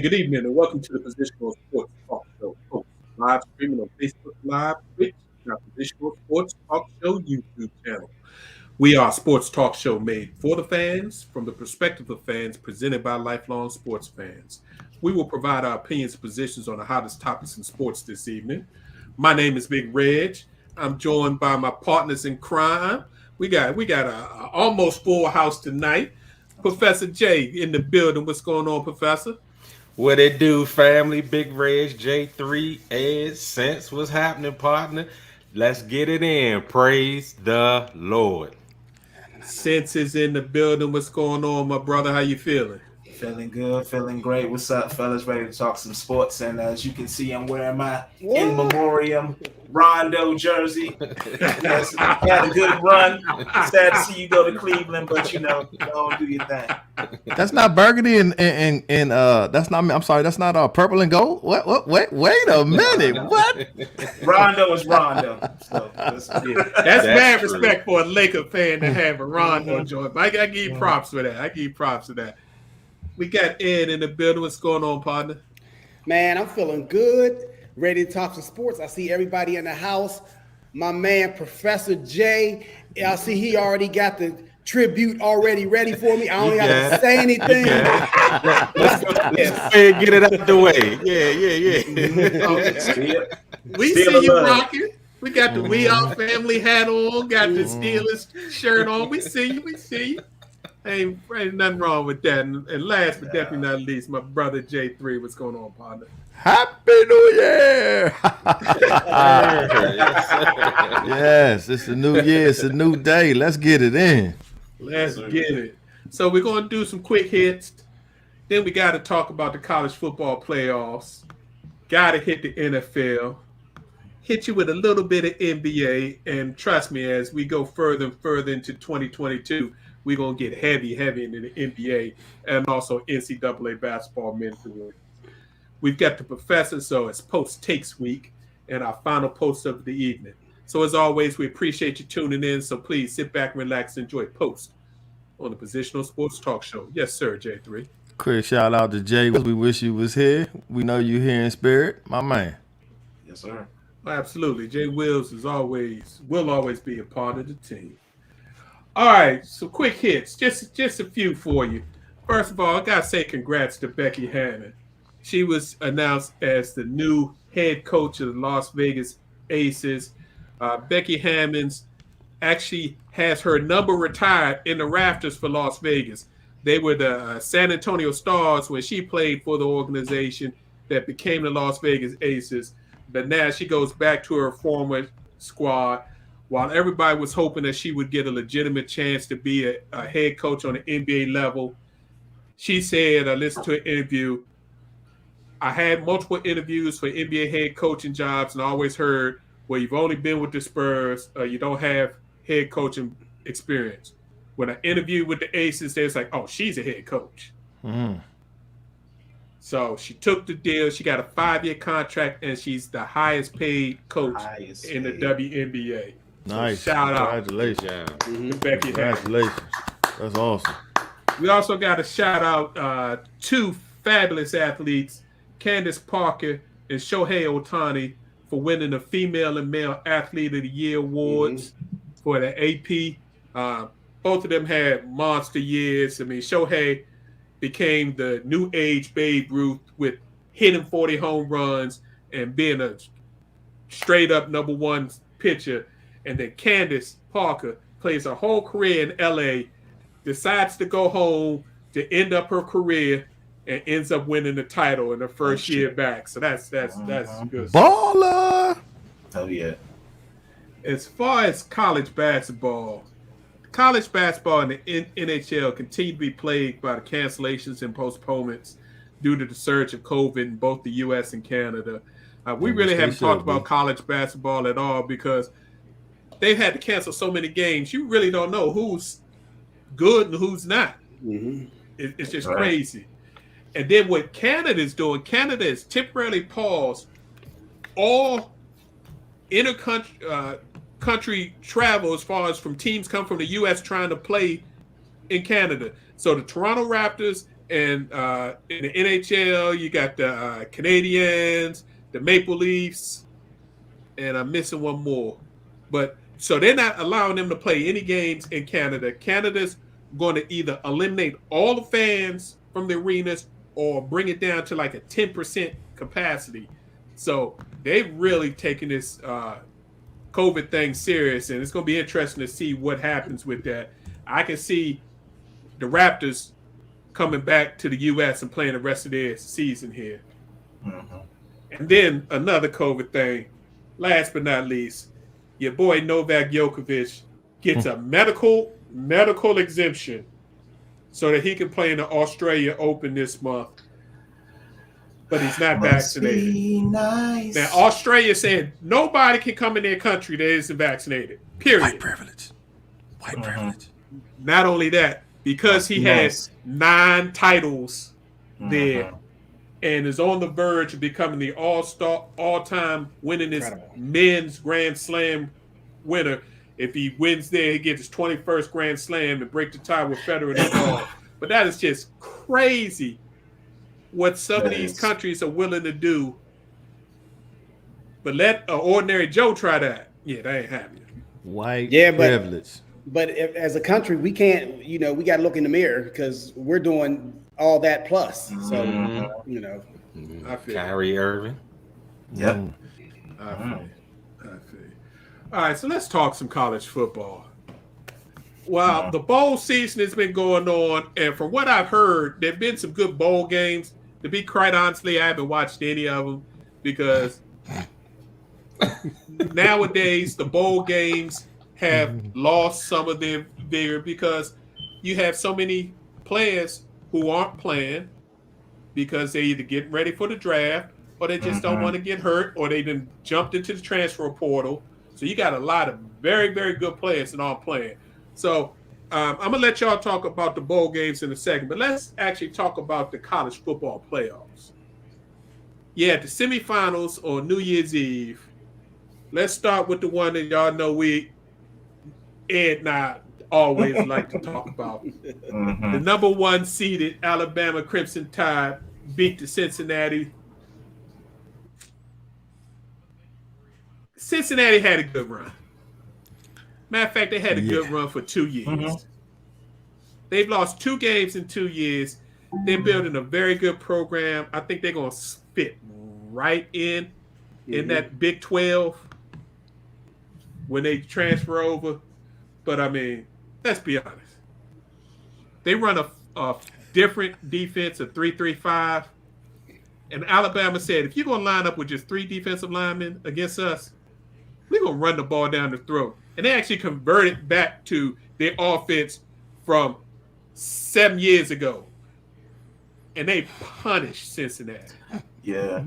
Good evening, and welcome to the Positional Sports Talk Show. Live streaming on Facebook Live, Twitch, and our Positional Sports Talk Show YouTube channel. We are a sports talk show made for the fans, from the perspective of fans, presented by lifelong sports fans. We will provide our opinions and positions on the hottest topics in sports this evening. My name is Big Reg. I'm joined by my partners in crime. We got a almost full house tonight. Professor J in the building. What's going on, Professor? What it do, family? Big Reg, J3, Ed, Sense. What's happening, partner? Let's get it in. Praise the Lord. Sense is in the building. What's going on, my brother? How you feeling? Feeling good, feeling great. What's up, fellas? Ready to talk some sports. And as you can see, I'm wearing my in memoriam Rondo jersey. Yes, had a good run. Sad to see you go to Cleveland, but don't do your thing. That's not burgundy and that's not. I'm sorry, that's not purple and gold. What? Wait a minute. What? Rondo is Rondo. So that's mad respect for a Laker fan to have a Rondo joint. I give you props for that. We got Ed in the building. What's going on, partner? Man, I'm feeling good. Ready to talk some sports. I see everybody in the house. My man, Professor J. I see he already got the tribute already ready for me. I don't have to say anything. Get it out the way. Yeah. We see you rocking. We got the We Are Family hat on. Got the Steelers shirt on. We see you. Ain't nothing wrong with that. And last but definitely not least, my brother J3. What's going on, partner? Happy New Year! Yes, it's a new year. It's a new day. Let's get it in. Let's get it. So we're going to do some quick hits. Then we got to talk about the college football playoffs. Got to hit the NFL. Hit you with a little bit of NBA. And trust me, as we go further and further into 2022, we're going to get heavy into the NBA and also NCAA basketball men's and women's. We've got the professor, so it's post takes week and our final post of the evening. So as always, we appreciate you tuning in. So please sit back, relax, and enjoy post on the Positional Sports Talk Show. Yes, sir, J3. Quick shout out to Jay. We wish you was here. We know you here in spirit, my man. Yes, sir. Absolutely. Jay Wills will always be a part of the team. All right, so quick hits, just a few for you. First of all, I gotta say congrats to Becky Hammond. She was announced as the new head coach of the Las Vegas Aces. Becky Hammond actually has her number retired in the rafters for Las Vegas. They were the San Antonio Stars when she played for the organization that became the Las Vegas Aces. But now she goes back to her former squad. While everybody was hoping that she would get a legitimate chance to be a head coach on the NBA level, she said, I listened to an interview, I had multiple interviews for NBA head coaching jobs and I always heard, well, you've only been with the Spurs, you don't have head coaching experience. When I interviewed with the Aces, they was like, oh, she's a head coach. Mm. So she took the deal. She got a 5-year contract, and she's the highest paid coach in the WNBA. Nice. So shout out. Congratulations. To Becky Hammond. Congratulations. That's awesome. We also got a shout out to fabulous athletes, Candace Parker and Shohei Ohtani, for winning the Female and Male Athlete of the Year awards for the AP. Both of them had monster years. I mean, Shohei became the new age Babe Ruth with hitting 40 home runs and being a straight up number one pitcher. And then Candace Parker plays her whole career in LA, decides to go home to end up her career, and ends up winning the title in her first year back. So that's good. Baller. Oh yeah. As far as college basketball and the NHL continue to be plagued by the cancellations and postponements due to the surge of COVID in both the U.S. and Canada. We really haven't talked about college basketball at all because they've had to cancel so many games. You really don't know who's good and who's not. It's just crazy. And then what Canada is doing, Canada has temporarily paused all country travel as far as from teams come from the U.S. trying to play in Canada. So the Toronto Raptors and in the NHL, you got the Canadiens, the Maple Leafs, and I'm missing one more. But so they're not allowing them to play any games in Canada. Canada's going to either eliminate all the fans from the arenas or bring it down to like a 10% capacity. So they've really taken this COVID thing serious, and it's going to be interesting to see what happens with that. I can see the Raptors coming back to the U.S. and playing the rest of their season here. And then another COVID thing, last but not least, your boy Novak Djokovic gets a medical exemption so that he can play in the Australia Open this month. But he's not vaccinated. Nice. Now, Australia said nobody can come in their country that isn't vaccinated. Period. White privilege. Not only that, because he has 9 titles there and is on the verge of becoming the all-time winningest men's Grand Slam winner. If he wins there, he gets his 21st Grand Slam and break the tie with Federer and all. But that is just crazy what some of these countries are willing to do. But let an ordinary Joe try that. Yeah, that ain't happening. White privilege. But as a country, we can't, we got to look in the mirror because we're doing all that plus. So, I feel Kyrie Irving. Yep. I feel. All right, so let's talk some college football. Well, the bowl season has been going on, and from what I've heard, there have been some good bowl games. To be quite honestly, I haven't watched any of them because nowadays the bowl games have lost some of their vigor because you have so many players who aren't playing because they either getting ready for the draft or they just don't want to get hurt or they done jumped into the transfer portal. So you got a lot of very, very good players that aren't playing. So I'm going to let y'all talk about the bowl games in a second, but let's actually talk about the college football playoffs. Yeah, the semifinals on New Year's Eve. Let's start with the one that y'all know Ed and I always like to talk about. The number 1 seeded Alabama Crimson Tide beat the Cincinnati. Cincinnati had a good run. Matter of fact, they had a good run for 2 years. They've lost 2 games in 2 years. They're building a very good program. I think they're going to fit right in that Big 12 when they transfer over. But, I mean, let's be honest. They run a different defense, a 3-3-5. And Alabama said, if you're going to line up with just 3 defensive linemen against us, we're going to run the ball down the throat. And they actually converted back to their offense from 7 years ago. And they punished Cincinnati. Yeah.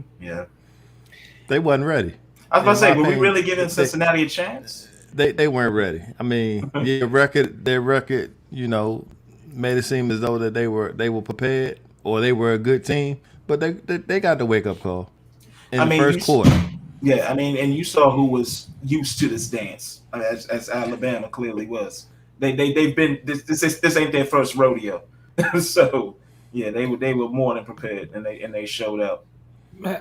They wasn't ready. I was about to say, were we really giving Cincinnati a chance? They weren't ready. I mean, their record, made it seem as though that they were prepared or they were a good team, but they got the wake up call in the first quarter. Yeah, I mean, and you saw who was used to this dance, as Alabama clearly was. They've been this ain't their first rodeo, so Yeah, they were more than prepared, and they showed up.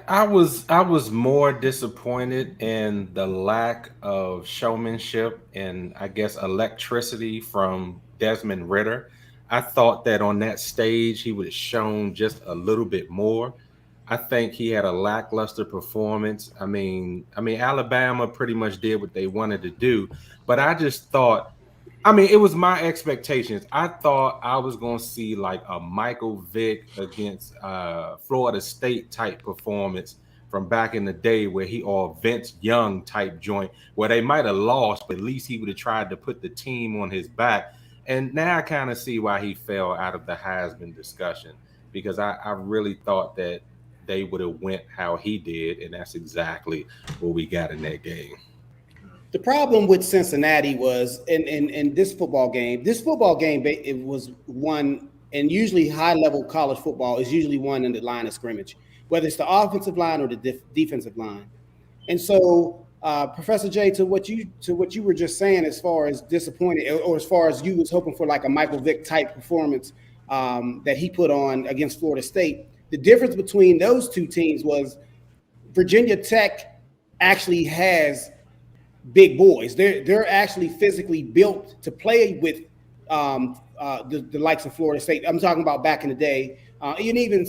I was more disappointed in the lack of showmanship and I guess electricity from Desmond Ritter. I thought that on that stage he would have shown just a little bit more. I think he had a lackluster performance. I mean Alabama pretty much did what they wanted to do, but I just thought it was my expectations. I thought I was going to see like a Michael Vick against Florida State type performance from back in the day where or Vince Young type joint where they might have lost, but at least he would have tried to put the team on his back. And now I kind of see why he fell out of the Heisman discussion because I really thought that they would have went how he did, and that's exactly what we got in that game. The problem with Cincinnati was in this football game, it was won, and usually high-level college football is usually won in the line of scrimmage, whether it's the offensive line or the defensive line. And so, Professor Jay, to what you were just saying, as far as disappointed, or as far as you was hoping for like a Michael Vick type performance that he put on against Florida State, the difference between those two teams was Virginia Tech actually has big boys. They're actually physically built to play with the likes of Florida State. I'm talking about back in the day, and even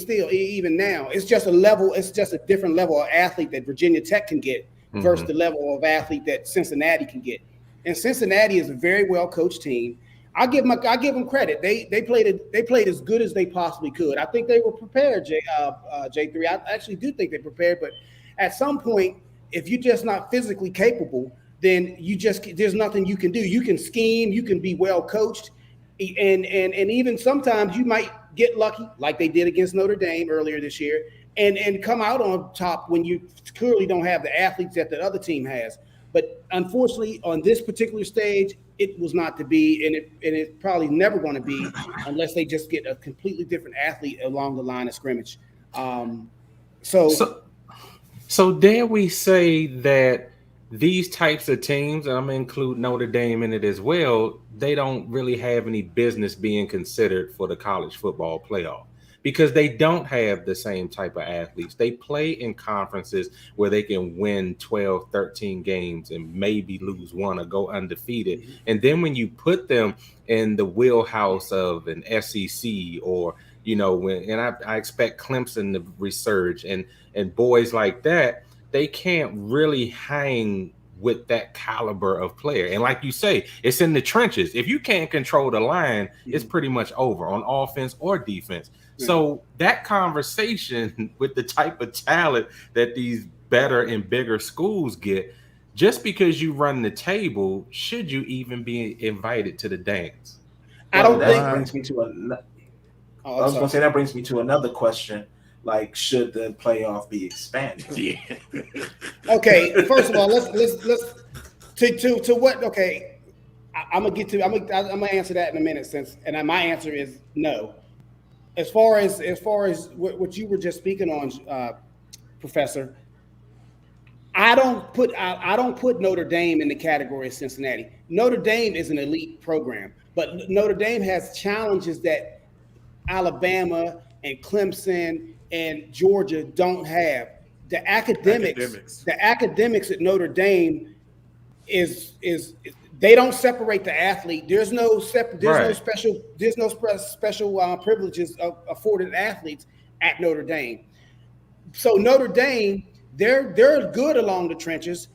now, it's just a different level of athlete that Virginia Tech can get versus the level of athlete that Cincinnati can get. And Cincinnati is a very well coached team. I give them credit. They played as good as they possibly could. I think they were prepared, J3. I actually do think they prepared, but at some point, if you're just not physically capable, then there's nothing you can do. You can scheme, you can be well coached, and even sometimes you might get lucky, like they did against Notre Dame earlier this year, and come out on top when you clearly don't have the athletes that the other team has. But unfortunately, on this particular stage, it was not to be, and it's probably never going to be unless they just get a completely different athlete along the line of scrimmage. So dare we say that these types of teams, and I'm going to include Notre Dame in it as well, they don't really have any business being considered for the college football playoff because they don't have the same type of athletes. They play in conferences where they can win 12, 13 games and maybe lose one or go undefeated. And then when you put them in the wheelhouse of an SEC or I expect Clemson to resurge and boys like that, they can't really hang with that caliber of player. And like you say, it's in the trenches. If you can't control the line, it's pretty much over on offense or defense. So that conversation with the type of talent that these better and bigger schools get, just because you run the table, should you even be invited to the dance? That brings me to that brings me to another question. Like, should the playoff be expanded? Yeah. Okay, first of all, let's to what? Okay, I'm gonna answer that in a minute, and my answer is no. As far as what you were just speaking on, Professor, I don't put Notre Dame in the category of Cincinnati. Notre Dame is an elite program, but Notre Dame has challenges that Alabama and Clemson and Georgia don't have. The academics at Notre Dame is they don't separate the athlete. There's no special privileges afforded athletes at Notre Dame. So Notre Dame, they're good along the trenches,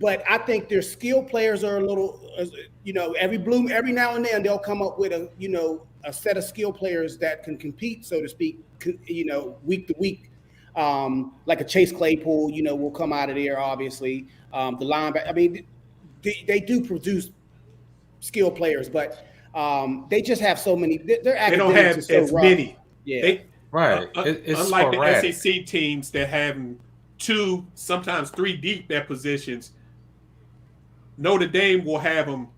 but I think their skill players are a little, every now and then they'll come up with a set of skill players that can compete, so to speak, week to week. Like a Chase Claypool, will come out of there, obviously. The linebacker, I mean, they do produce skill players, but they just have so many. They don't have as many. Yeah. It's unlike sporadic. the SEC teams that have 2, sometimes 3 deep at positions. Notre Dame will have them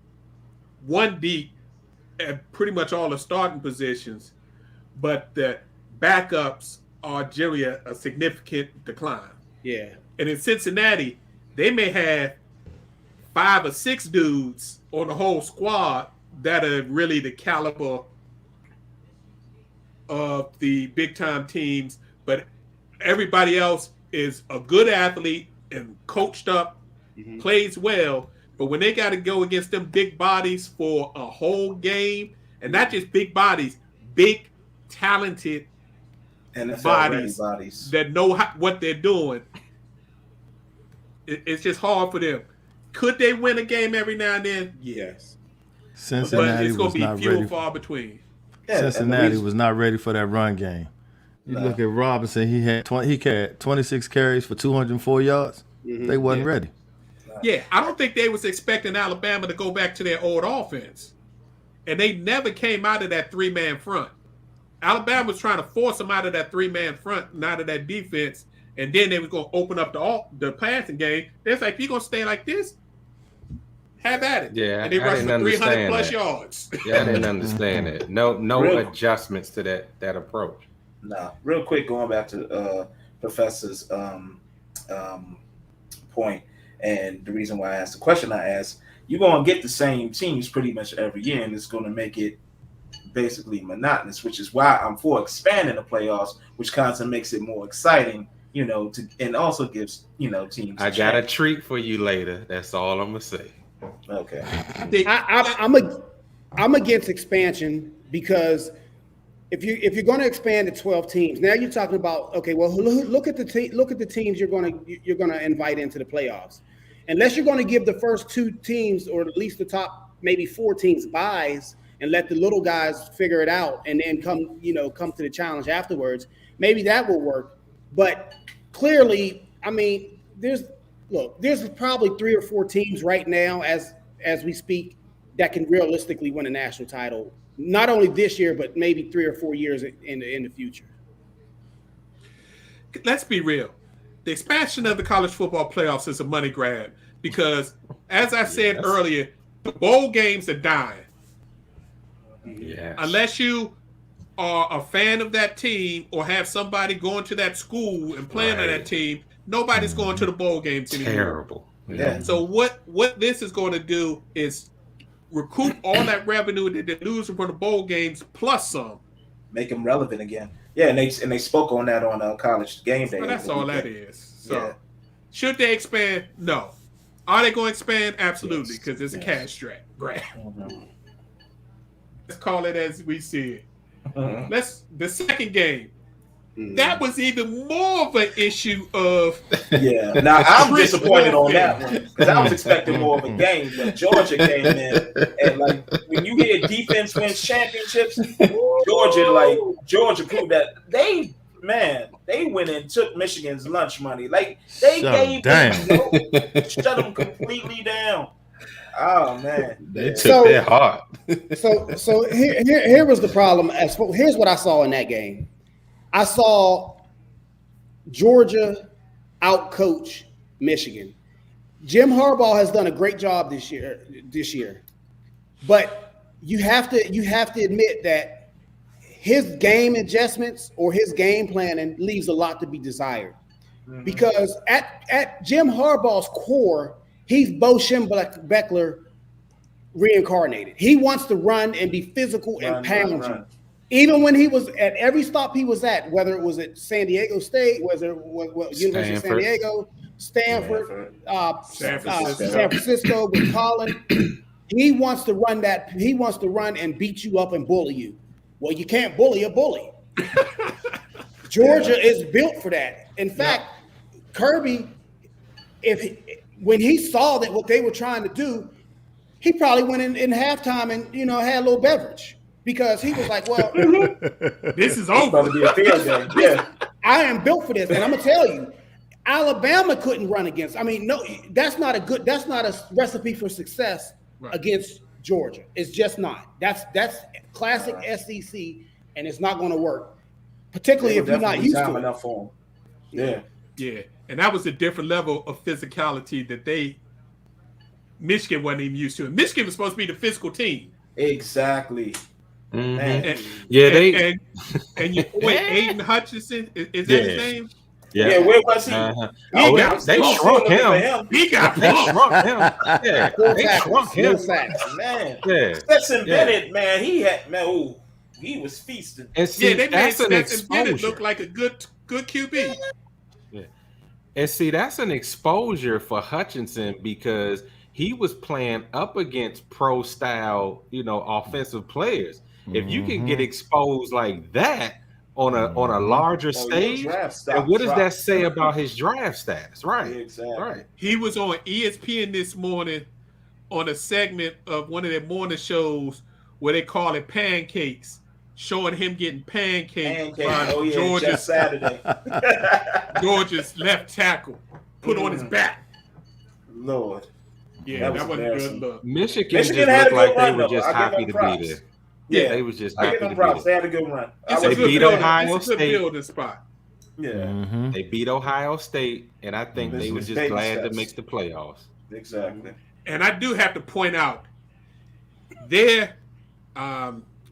1 deep at pretty much all the starting positions, but the backups are generally a significant decline. Yeah. And in Cincinnati, they may have 5 or 6 dudes on the whole squad that are really the caliber of the big time teams, but everybody else is a good athlete and coached up, plays well. But when they got to go against them big bodies for a whole game, and not just big bodies, big talented NFL bodies that know what they're doing, it's just hard for them. Could they win a game every now and then? Yes. Cincinnati but it's going was to not be few ready. and far between. Yeah, Cincinnati was not ready for that run game. You look at Robinson; he had 26 carries for 204 yards. They wasn't ready. Yeah, I don't think they was expecting Alabama to go back to their old offense, and they never came out of that 3-man front. Alabama was trying to force them out of that 3-man front and out of that defense, and then they was going to open up the passing game. They're like, if you're going to stay like this, have at it. Yeah, and they rushed for 300 plus yards. Yeah, I didn't understand it. No adjustments to that approach. No, real quick, going back to Professor's point, and the reason why I asked the question I asked, you're going to get the same teams pretty much every year, and it's going to make it basically monotonous, which is why I'm for expanding the playoffs, which kind of makes it more exciting, and also gives, teams. I got a treat for you later. That's all I'm going to say. Okay. I'm against expansion because if you're going to expand to 12 teams, now you're talking about, okay, well, look at the teams you're going to invite into the playoffs. Unless you're going to give the first 2 teams, or at least the top maybe 4 teams, buys and let the little guys figure it out, and then come to the challenge afterwards, maybe that will work. But clearly, I mean, there's probably 3 or 4 teams right now as we speak that can realistically win a national title, not only this year, but maybe 3 or 4 years in the future. Let's be real. The expansion of the college football playoffs is a money grab because, as I said earlier, the bowl games are dying. Yes. Unless you are a fan of that team or have somebody going to that school and playing on that team, nobody's going to the bowl games anymore. Terrible. Yeah. So what this is going to do is recoup all that revenue that they're losing from the bowl games plus some. Make them relevant again. Yeah, and they spoke on that on College Game Day. So that's all that is. So should they expand? No. Are they going to expand? Absolutely, because it's a cash grab. Let's call it as we see it. The second game. That was even more of an issue of. Yeah, now I'm disappointed on that one because I was expecting more of a game, but Georgia came in and like when you hear defense wins championships, Georgia proved that they went and took Michigan's lunch money. Like they gave them, shut them completely down. Oh man, they took their heart. So here was the problem. Here's what I saw in that game. I saw Georgia outcoach Michigan. Jim Harbaugh has done a great job this year, but you have to admit that his game adjustments or his game planning leaves a lot to be desired. Because at Jim Harbaugh's core, he's Bo Schembechler reincarnated. He wants to run and be physical and pound you. Even when he was at every stop he was at, whether it was at San Diego State, whether it was University of San Diego, Stanford, San Francisco with Colin, he wants to run that. He wants to run and beat you up and bully you. Well, you can't bully a bully. Georgia is built for that. In fact, Kirby, when he saw that what they were trying to do, he probably went in halftime and had a little beverage. Because he was like, well, this is over. To be a field game. Yeah. I am built for this. And I'm going to tell you, Alabama couldn't run against. I mean, no, that's not a recipe for success against Georgia. It's just not. That's classic SEC, and it's not going to work, particularly if you're not used to it. Enough for them. Yeah. And that was a different level of physicality that Michigan wasn't even used to. And Michigan was supposed to be the physical team. Exactly. Mm-hmm. And you Aiden Hutchinson, is that his name? Yeah, where was he? They shrunk him. He got shrunk him. Yeah, they shrunk him. Man, Yeah. Stetson Bennett, man, he had he was feasting. And see, Yeah, they made that's an Stetson Bennett exposure. look like a good QB. Yeah. And see, that's an exposure for Hutchinson because he was playing up against pro style, offensive players. If you can get exposed like that on a larger stage, and what does that say about his draft status? Right. Exactly. Right. He was on ESPN this morning on a segment of one of their morning shows where they call it pancakes, showing him getting pancaked by Georgia's Saturday. Georgia's left tackle put on his back. Lord. Yeah, that wasn't a good look. Michigan just looked like they were just happy to be there. Yeah, they was just I happy give them to props. be there. They had a good run. It's They a good beat building. Ohio It's a good State. building spot. Yeah. They beat Ohio State, and I think they were just baby glad steps. to make the playoffs. Exactly. And I do have to point out, their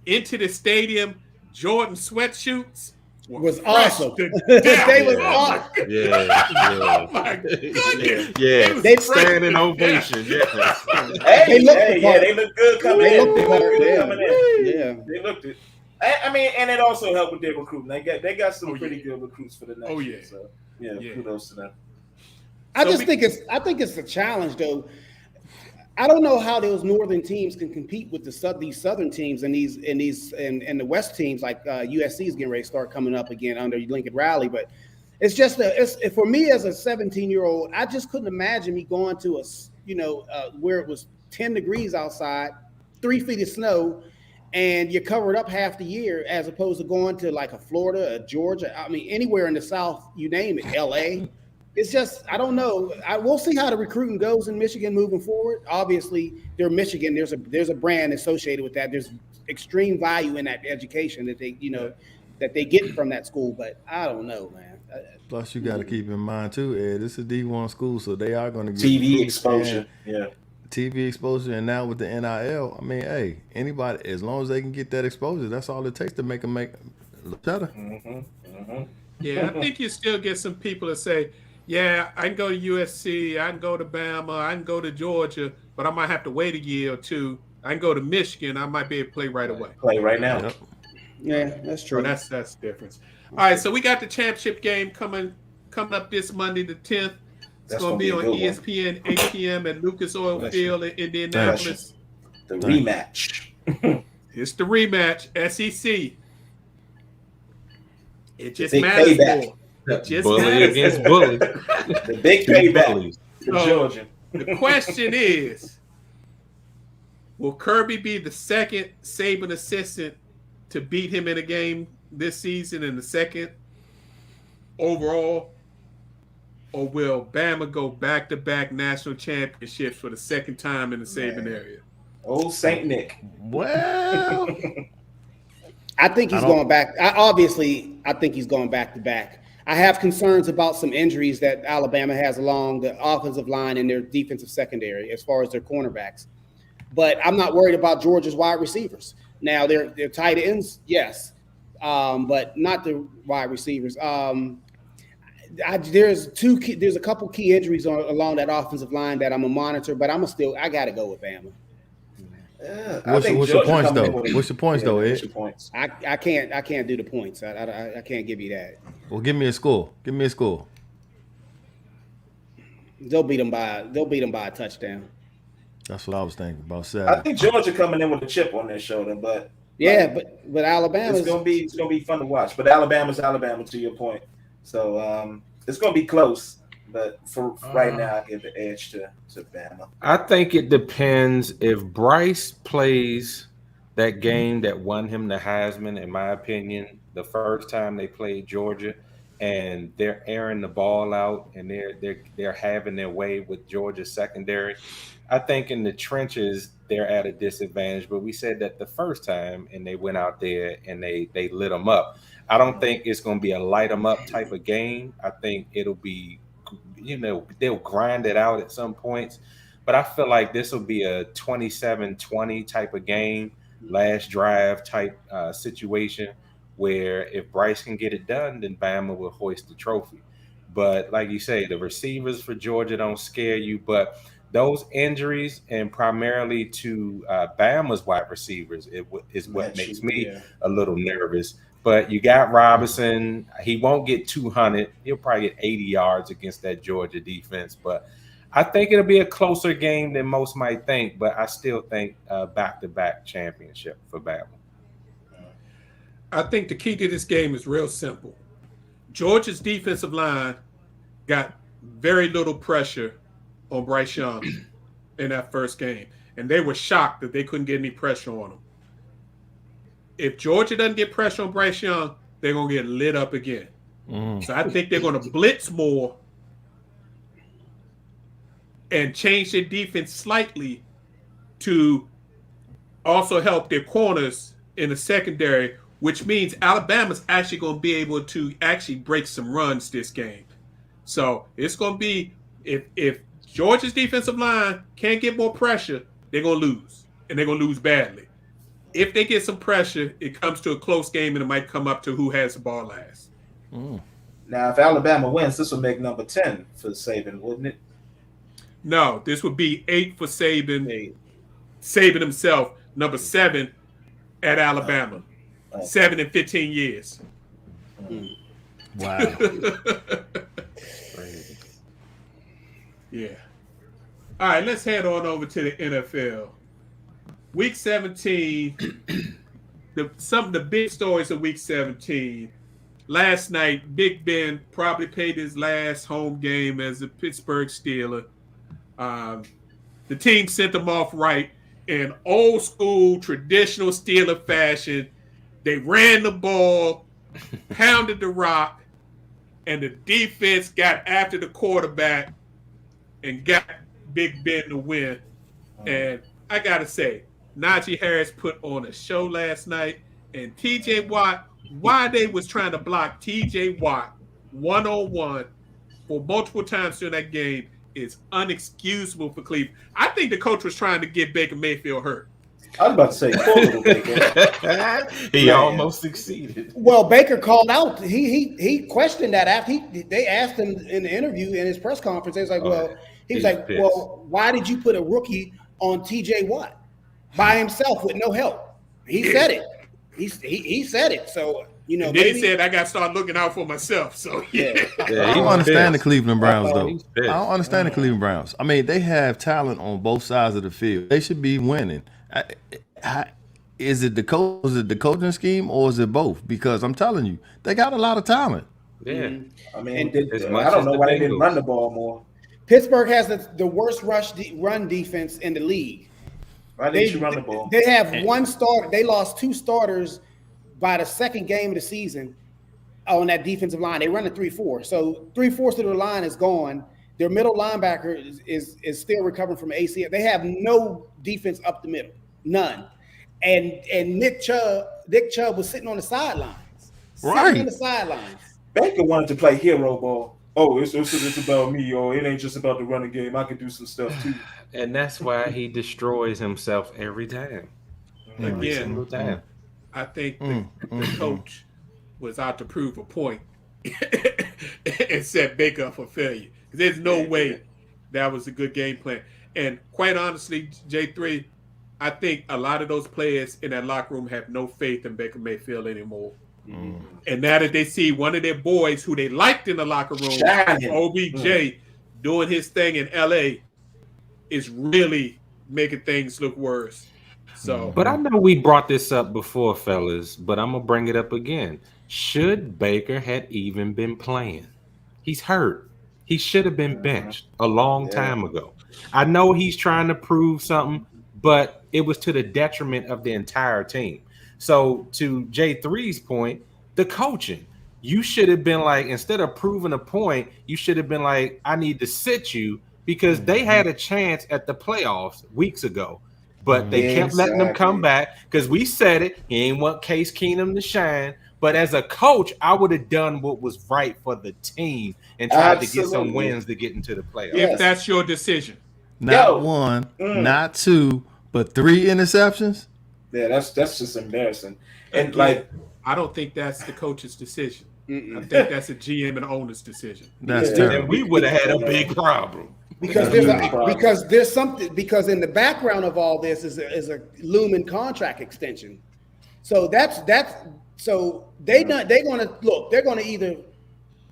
into the stadium Jordan sweatshirts was awesome. They They was awesome. Yeah. Oh my goodness. Yeah. They Standing ovation. Yeah. Hey, looked they look good coming They in. looked They look good yeah. coming in. Yeah. They looked it. I mean, and it also helped with their recruiting. They got some pretty good recruits for the next year. So yeah, kudos to them. I think it's a challenge though. I don't know how those northern teams can compete with these southern teams and the west teams like USC is getting ready to start coming up again under Lincoln Riley. But it's just for me as a 17-year-old, I just couldn't imagine me going to where it was 10 degrees outside, 3 feet of snow, and you're covered up half the year, as opposed to going to like a Florida, a Georgia. I mean, anywhere in the South, you name it, LA. It's just, I don't know. We'll see how the recruiting goes in Michigan moving forward. Obviously, they're Michigan. There's a brand associated with that. There's extreme value in that education that they get from that school. But I don't know, man. Plus, you got to keep in mind too, Ed. This is D1 school, so they are going to get TV exposure. Yeah. TV exposure, and now with the NIL, I mean, hey, anybody, as long as they can get that exposure, that's all it takes to make them look better. Yeah, I think you still get some people that say, yeah, I can go to USC, I can go to Bama, I can go to Georgia, but I might have to wait a year or two. I can go to Michigan, I might be able to play right away. Play right now. Yep. Yeah, that's true. So that's the difference. All right, so we got the championship game coming up this Monday the 10th. It's going to be on ESPN 8 p.m. at Lucas Oil Field in Indianapolis. The rematch. It's the rematch. SEC. It just big matters payback. more. It just Bully matters against more. bully. The big payback for Georgia. The question is, will Kirby be the second Saban assistant to beat him in a game this season and the second overall? Or will Bama go back-to-back national championships for the second time in the Saban area? Old Saint Nick. Well, I think he's going back. I think he's going back to back. I have concerns about some injuries that Alabama has along the offensive line and their defensive secondary as far as their cornerbacks. But I'm not worried about Georgia's wide receivers. Now, they're tight ends, yes, but not the wide receivers. There's a couple key injuries along that offensive line that I'm gonna monitor, but I gotta go with Bama. Yeah, what's your points though? What's your points though, Ed? I can't do the points. I can't give you that. Well, give me a score. Give me a score. They'll beat them by a touchdown. That's what I was thinking about I Saturday. think Georgia coming in with a chip on their shoulder, but yeah, but Alabama, it's gonna be fun to watch. But Alabama's Alabama, to your point. So it's gonna be close. But for right now, I give the edge to Bama. I think it depends if Bryce plays that game that won him the Heisman, in my opinion, the first time they played Georgia, and they're airing the ball out and they're having their way with Georgia's secondary. I think in the trenches they're at a disadvantage, but we said that the first time and they went out there and they lit them up. I don't think it's going to be a light them up type of game. I think it'll be, they'll grind it out at some points, but I feel like this will be a 27-20 type of game, last drive type situation where if Bryce can get it done, then Bama will hoist the trophy. But like you say, the receivers for Georgia don't scare you, but those injuries and primarily to Bama's wide receivers is what makes me a little nervous. But you got Robinson. He won't get 200. He'll probably get 80 yards against that Georgia defense. But I think it'll be a closer game than most might think. But I still think back-to-back championship for Bama. I think the key to this game is real simple. Georgia's defensive line got very little pressure on Bryce Young in that first game. And they were shocked that they couldn't get any pressure on him. If Georgia doesn't get pressure on Bryce Young, they're going to get lit up again. So I think they're going to blitz more and change their defense slightly to also help their corners in the secondary, which means Alabama's actually going to be able to actually break some runs this game. So it's going to be, if Georgia's defensive line can't get more pressure, they're going to lose, and they're going to lose badly. If they get some pressure, it comes to a close game, and it might come up to who has the ball last. Now, if Alabama wins, this will make number 10 for Saban, wouldn't it? No, this would be 8 for Saban. Saban himself, number 7 at Alabama. 7 in 15 years. Wow. Yeah. All right, let's head on over to the NFL. Week 17, some of the big stories of Week 17. Last night, Big Ben probably played his last home game as a Pittsburgh Steeler. The team sent him off right in old school, traditional Steeler fashion. They ran the ball, pounded the rock, and the defense got after the quarterback and got Big Ben to win. And I got to say, Najee Harris put on a show last night, and T.J. Watt, why they was trying to block T.J. Watt one-on-one for multiple times during that game is unexcusable for Cleveland. I think the coach was trying to get Baker Mayfield hurt. I was about to say, poor little Baker. He almost succeeded. Well, Baker called out. He questioned that after they asked him in the interview in his press conference. He was like, well, why did you put a rookie on T.J. Watt by himself with no help? He said it. He said it. So and then he said, I got to start looking out for myself. So I don't understand the Cleveland Browns, though. I don't understand the Cleveland Browns. I mean, they have talent on both sides of the field. They should be winning. Is it the coaching scheme, or is it both? Because I'm telling you, they got a lot of talent. Yeah. I mean, I don't know why they didn't run the ball more. Pittsburgh has the worst run defense in the league. Why didn't you run the ball? They have one starter. They lost 2 starters by the second game of the season on that defensive line. They run a 3-4. So 3/4 of their line is gone. Their middle linebacker is still recovering from ACL. They have no defense up the middle, none. And Nick Chubb was sitting on the sidelines. Right. On the sidelines. Baker wanted to play hero ball. Oh, it's about me, or it ain't just about the running game. I can do some stuff too. And that's why he destroys himself every time. Every single time. I think the coach was out to prove a point and set Baker up for failure. There's no way that was a good game plan. And quite honestly, J3, I think a lot of those players in that locker room have no faith in Baker Mayfield anymore. And now that they see one of their boys who they liked in the locker room, OBJ, doing his thing in LA, is really making things look worse. So, but I know we brought this up before, fellas, but I'm gonna bring it up again. Should Baker had even been playing? He's hurt. He should have been benched a long time ago. I know he's trying to prove something, but it was to the detriment of the entire team. So to J3's point, the coaching, you should have been like, instead of proving a point, you should have been like, I need to sit you, because they had a chance at the playoffs weeks ago, but they kept letting them come back because we said it. He ain't want Case Keenum to shine. But as a coach, I would have done what was right for the team and tried to get some wins to get into the playoffs. If that's your decision. Not one, not 2, but 3 interceptions. Yeah, that's just embarrassing. And I don't think that's the coach's decision. I think that's a GM and owner's decision. That's terrible. And we would have had a big problem. because there's something, because in the background of all this is a looming contract extension. So so they're going to either.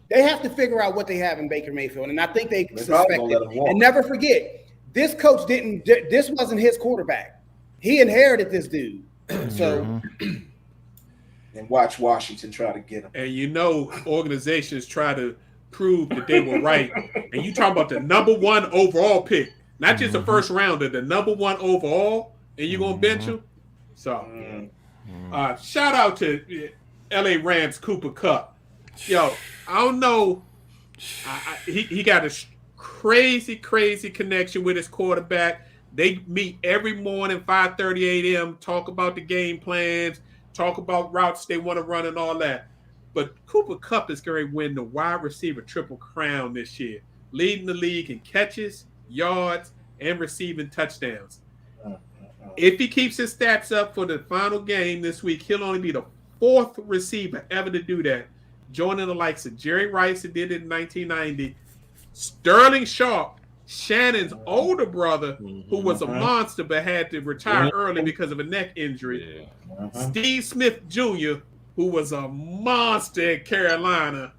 They have to figure out what they have in Baker Mayfield, and I think they suspect it. And never forget, this coach this wasn't his quarterback. He inherited this dude. So, and watch Washington try to get him. And organizations try to prove that they were right. And you talking about the number 1 overall pick, not just the first rounder, the number 1 overall, and you're gonna bench him. So, shout out to LA Rams Cooper Kupp. Yo, I don't know. He got a crazy connection with his quarterback. They meet every morning, 5:30 a.m., talk about the game plans, talk about routes they want to run and all that. But Cooper Kupp is going to win the wide receiver triple crown this year, leading the league in catches, yards, and receiving touchdowns. If he keeps his stats up for the final game this week, he'll only be the 4th receiver ever to do that, joining the likes of Jerry Rice, who did it in 1990, Sterling Sharp, Shannon's older brother, who was a monster but had to retire early because of a neck injury, Steve Smith Jr., who was a monster at Carolina.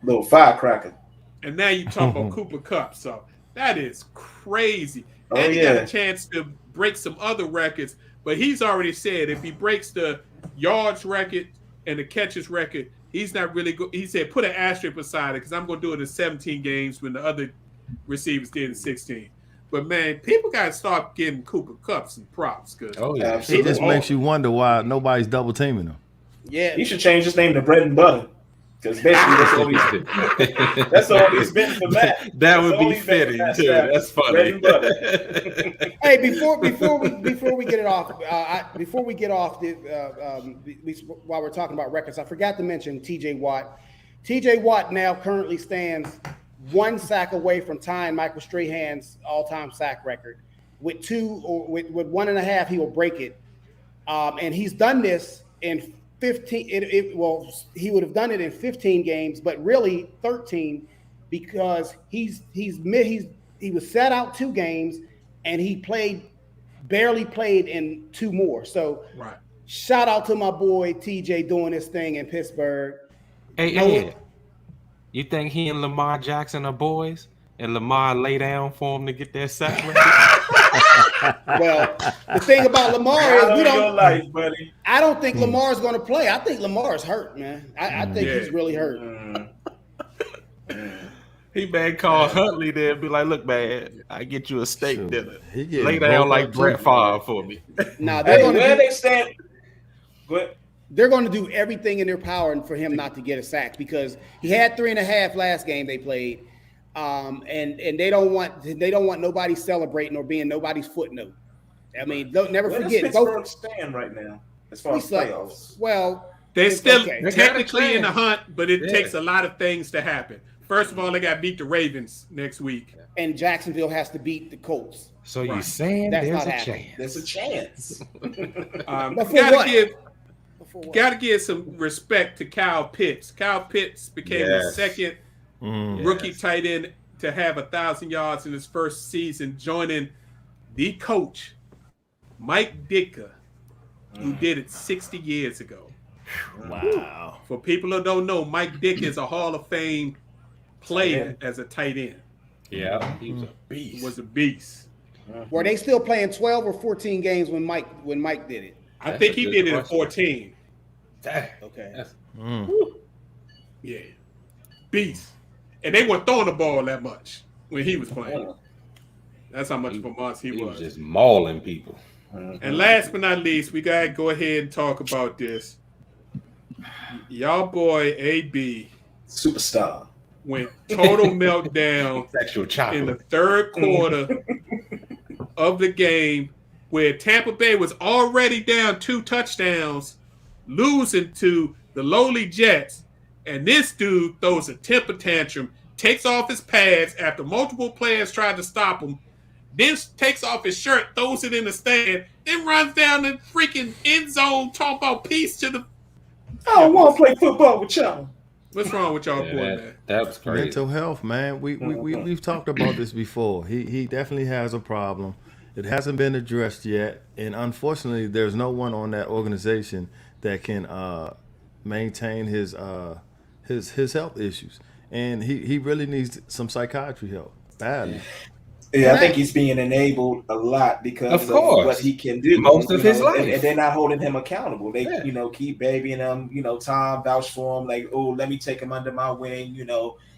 Little firecracker. And now you talk about Cooper Kupp. So that is crazy. And he got a chance to break some other records, but he's already said if he breaks the yards record and the catches record, he's not really good. He said, put an asterisk beside it because I'm going to do it in 17 games when the other receivers did in 16. But, man, people got to start giving Cooper Kupp some props. It just makes you wonder why nobody's double teaming him. Yeah. He should change his name to Bread and Butter. Because basically that's all he's been for Matt. That would be fitting, too. That's funny. Bread and Butter. Hey, before we get it off, while we're talking about records, I forgot to mention T.J. Watt. T.J. Watt now currently stands 1 sack away from tying Michael Strahan's all-time sack record. With 1.5, he will break it. And he's done this in 15. He would have done it in 15 games, but really 13 because he was sat out 2 games and he barely played in 2 more. So shout out to my boy TJ doing his thing in Pittsburgh. Hey, Ed, you think he and Lamar Jackson are boys? And Lamar lay down for him to get that sack record? Well, the thing about Lamar is I don't think Lamar's going to play. I think Lamar's hurt, man. I think he's really hurt. He man call Huntley there and be like, look, man, I get you a steak dinner. Lay down like Brett Favre for me. Now they're going to do everything in their power for him not to get a sack because he had 3.5 last game they played. And they don't want nobody celebrating or being nobody's footnote. I mean, don't never forget. Pittsburgh stand right now as far as playoffs. Well, they're still technically in the hunt, but it takes a lot of things to happen. First of all, they got to beat the Ravens next week, and Jacksonville has to beat the Colts. So you're saying that's there's not a happening. chance? There's a chance. Gotta give some respect to Kyle Pitts. Kyle Pitts became the second rookie tight end to have 1,000 yards in his first season, joining the coach, Mike Ditka, who did it 60 years ago. Wow. For people who don't know, Mike Ditka is a Hall of Fame player as a tight end. Yeah, he was a beast. Were they still playing 12 or 14 games when Mike did it? I think he did it at 14. Okay. Yeah. Beast. And they weren't throwing the ball that much when he was playing. That's how much of a monster he was. Just mauling people. And last but not least, we got to go ahead and talk about this. Y'all boy AB. Superstar. Went total meltdown in the third quarter of the game where Tampa Bay was already down 2 touchdowns, losing to the lowly Jets. And this dude throws a temper tantrum, takes off his pads after multiple players tried to stop him, then takes off his shirt, throws it in the stand, then runs down the freaking end zone, talking about peace to the... I don't want to play football with y'all. What's wrong with y'all, boy, man? That was crazy. Mental health, man. We've talked about this before. He definitely has a problem. It hasn't been addressed yet, and unfortunately, there's no one on that organization that can maintain his health issues. And he really needs some psychiatry help badly. Yeah, I think he's being enabled a lot because of what he can do most of his life, and they're not holding him accountable. They, keep babying him. Tom vouch for him, like, oh, let me take him under my wing.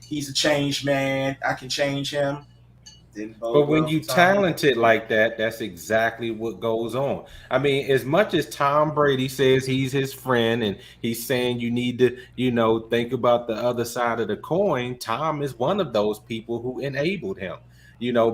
He's a changed man. I can change him. But when you talented like that, that's exactly what goes on. I mean, as much as Tom Brady says he's his friend and he's saying you need to, think about the other side of the coin, Tom is one of those people who enabled him,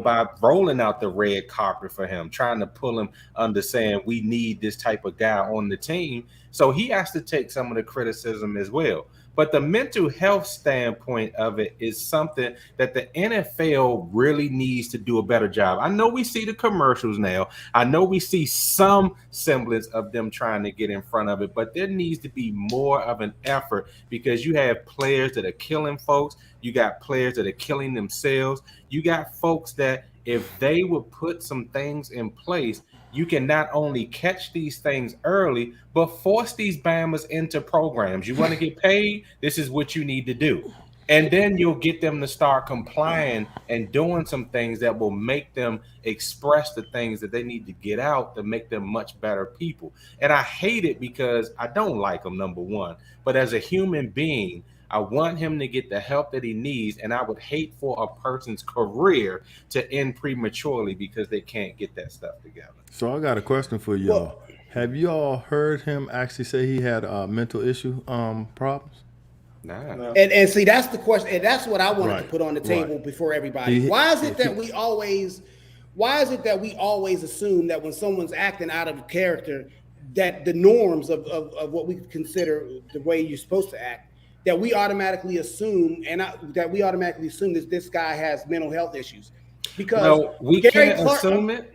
by rolling out the red carpet for him, trying to pull him under saying we need this type of guy on the team. So he has to take some of the criticism as well. But the mental health standpoint of it is something that the NFL really needs to do a better job. I know we see the commercials now. I know we see some semblance of them trying to get in front of it, but there needs to be more of an effort because you have players that are killing folks. You got players that are killing themselves. You got folks that if they would put some things in place, you can not only catch these things early, but force these Bammers into programs. You want to get paid? This is what you need to do. And then you'll get them to start complying and doing some things that will make them express the things that they need to get out to make them much better people. And I hate it because I don't like them, number one. But as a human being, I want him to get the help that he needs, and I would hate for a person's career to end prematurely because they can't get that stuff together. So I got a question for y'all. Have you all heard him actually say he had mental issue problems? Nah. And see, that's the question, and that's what I wanted to put on the table before everybody. Why is it that we always assume that when someone's acting out of character, that the norms of what we consider the way you're supposed to act, that we automatically assume that this guy has mental health issues? Because we can't assume it,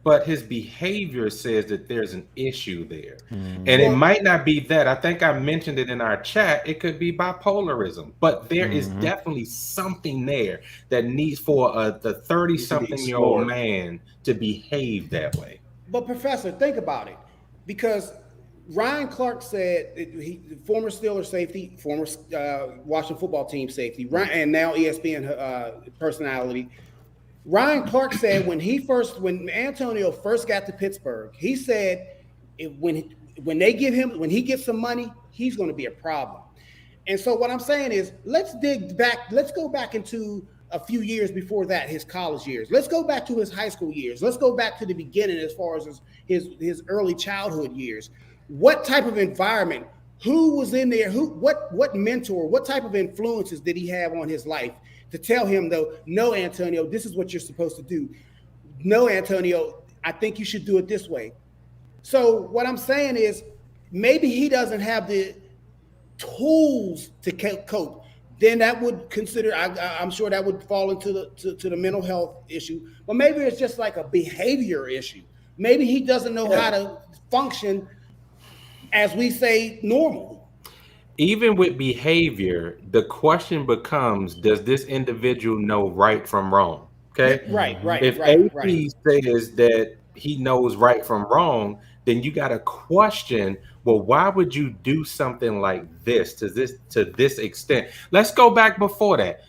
but his behavior says that there's an issue there. And it might not be that. I think I mentioned it in our chat. It could be bipolarism, but there is definitely something there that needs for the 30-something-year-old man to behave that way. But Professor, think about it, because Ryan Clark said, former Steelers safety, former Washington football team safety, and now ESPN personality. Ryan Clark said when Antonio first got to Pittsburgh, he said when he gets some money, he's going to be a problem. And so what I'm saying is, let's go back into a few years before that, his college years. Let's go back to his high school years. Let's go back to the beginning as far as his early childhood years. What type of environment? Who was in there? What mentor? What type of influences did he have on his life to tell him, though, no, Antonio, this is what you're supposed to do. No, Antonio, I think you should do it this way. So what I'm saying is, maybe he doesn't have the tools to cope. Then that would consider. I'm sure that would fall into the mental health issue. But maybe it's just like a behavior issue. Maybe he doesn't know how to function, as we say, normal. Even with behavior, the question becomes, does this individual know right from wrong? Okay. Right. If AP says that he knows right from wrong, then you got to question, well, why would you do something like this to this extent? Let's go back before that.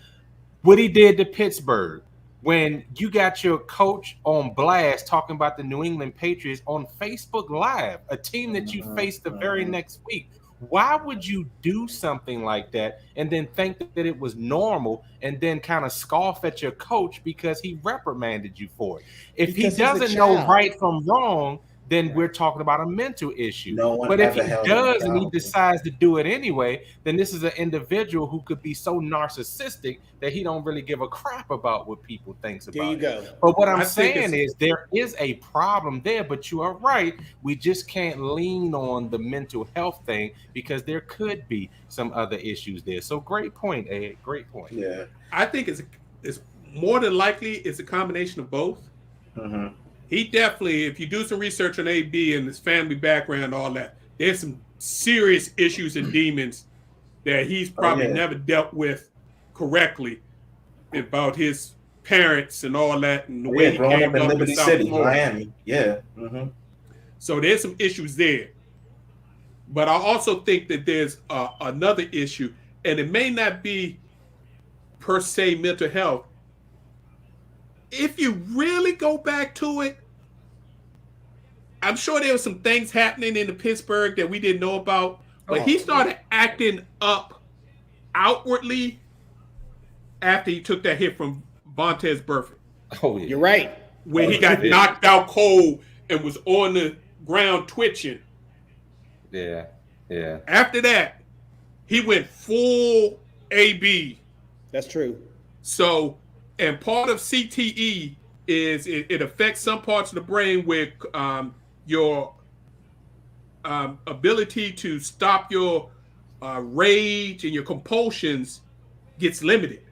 What he did to Pittsburgh, when you got your coach on blast talking about the New England Patriots on Facebook Live, a team that you faced the very next week. Why would you do something like that and then think that it was normal and then kind of scoff at your coach because he reprimanded you for it? If he doesn't know right from wrong, then we're talking about a mental issue. But if he does and he decides to do it anyway, then this is an individual who could be so narcissistic that he don't really give a crap about what people think about. There you go. But what I'm saying is there is a problem there, but you are right. We just can't lean on the mental health thing because there could be some other issues there. So great point, Ed. Great point. Yeah. I think it's more than likely it's a combination of both. He definitely, if you do some research on AB and his family background and all that, there's some serious issues and demons that he's probably never dealt with correctly about his parents and all that, and the way he growing came up in Liberty City, Florida. Miami. Yeah. Mm-hmm. So there's some issues there. But I also think that there's another issue, and it may not be per se mental health. If you really go back to it, I'm sure there were some things happening in the Pittsburgh that we didn't know about, but he started acting up outwardly after he took that hit from Vontaze Burfict. Oh, yeah. You're right. When he got knocked out cold and was on the ground twitching. Yeah, yeah. After that, he went full AB. That's true. So, and part of CTE is it affects some parts of the brain where your ability to stop your rage and your compulsions gets limited.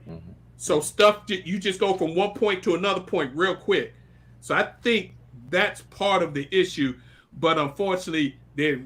Mm-hmm. So stuff, you just go from one point to another point real quick. So I think that's part of the issue. But unfortunately, the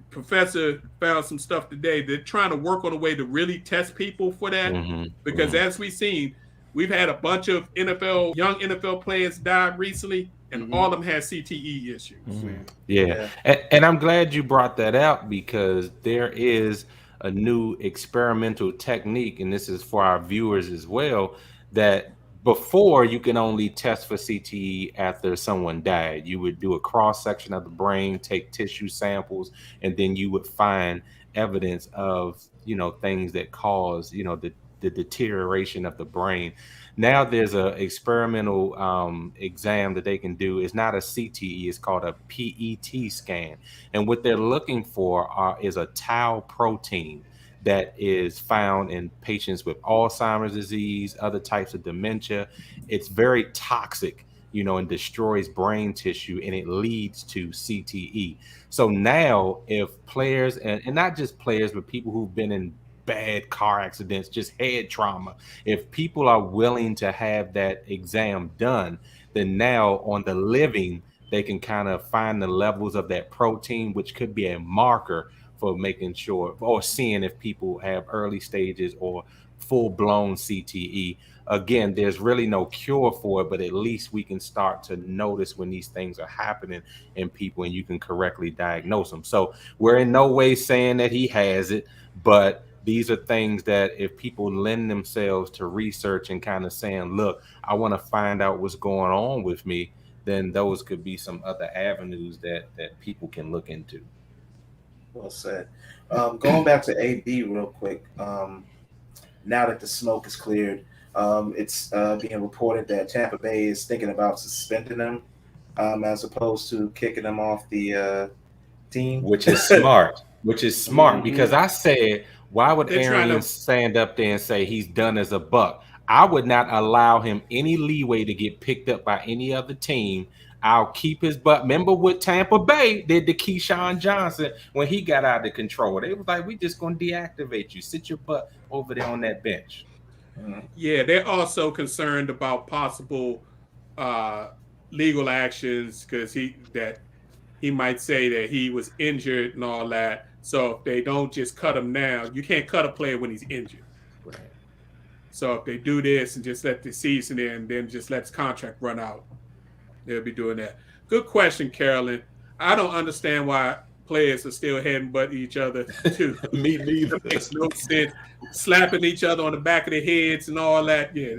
professor found some stuff today. They're trying to work on a way to really test people for that. Mm-hmm. Because as we've seen, we've had a bunch of young NFL players die recently, and all of them had CTE issues. Mm-hmm. Yeah. And I'm glad you brought that out, because there is a new experimental technique, and this is for our viewers as well, that before you can only test for CTE after someone died. You would do a cross section of the brain, take tissue samples, and then you would find evidence of, things that cause, the deterioration of the brain. Now there's a experimental exam that they can do. It's not a CTE, it's called a PET scan. And what they're looking for is a tau protein that is found in patients with Alzheimer's disease, other types of dementia. It's very toxic, and destroys brain tissue, and it leads to CTE. So now if players, and not just players, but people who've been in bad car accidents, just head trauma, if people are willing to have that exam done, then now on the living, they can kind of find the levels of that protein, which could be a marker for making sure, or seeing if people have early stages or full-blown CTE. Again, there's really no cure for it, but at least we can start to notice when these things are happening in people, and you can correctly diagnose them. So we're in no way saying that he has it, but these are things that if people lend themselves to research and kind of saying, look, I want to find out what's going on with me, then those could be some other avenues that people can look into. Well said. Going back to AB real quick, now that the smoke is cleared, it's being reported that Tampa Bay is thinking about suspending him as opposed to kicking him off the team. Which is smart. Because I said, why would Aaron stand up there and say he's done as a Buck? I would not allow him any leeway to get picked up by any other team. I'll keep his butt. Remember what Tampa Bay did to Keyshawn Johnson when he got out of control? They was like, we just going to deactivate you. Sit your butt over there on that bench. Yeah, they're also concerned about possible legal actions, because he might say that he was injured and all that. So if they don't just cut him now, you can't cut a player when he's injured. Right. So if they do this and just let the season end and then just let his contract run out, they'll be doing that. Good question, Carolyn. I don't understand why players are still headbutting each other too. Me neither. It makes no sense. Slapping each other on the back of their heads and all that. Yeah,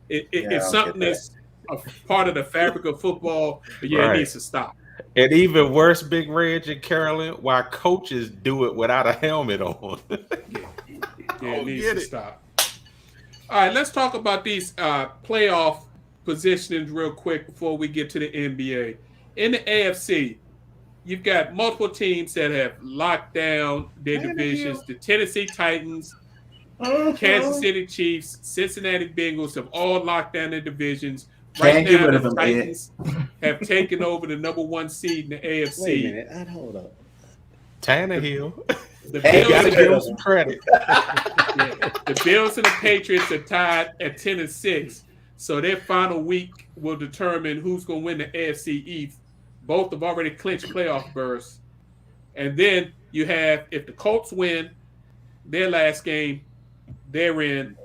it's something that's a part of the fabric of football. But it needs to stop. And even worse, Big Reg and Carolyn, why coaches do it without a helmet on. It needs to stop. All right, let's talk about these playoff positionings real quick before we get to the NBA. In the AFC, you've got multiple teams that have locked down their divisions. The Tennessee Titans, Kansas City Chiefs, Cincinnati Bengals have all locked down their divisions. Right now, the Titans have taken over the number one seed in the AFC. Wait a minute, hold up. Tannehill. The Bills gotta give him some credit. The Bills and the Patriots are tied at 10-6. So their final week will determine who's going to win the AFC East. Both have already clinched playoff berths. And then you have, if the Colts win, their last game, they're in.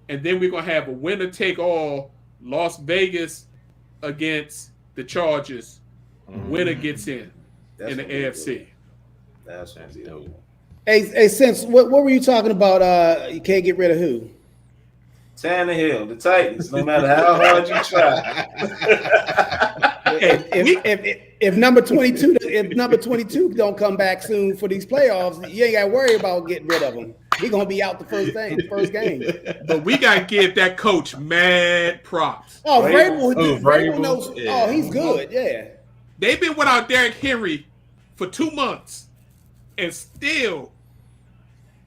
And then we're going to have a winner-take-all, Las Vegas against the Chargers. Winner gets in the AFC. That's dope. Hey, since what were you talking about? You can't get rid of who? Tannehill, the Titans. No matter how hard you try. If number 22 don't come back soon for these playoffs, you ain't got to worry about getting rid of him. He's gonna be out the first game. But we gotta give that coach mad props. Oh, Vrabel knows. Yeah. Oh, he's good. Yeah. They've been without Derrick Henry for 2 months and still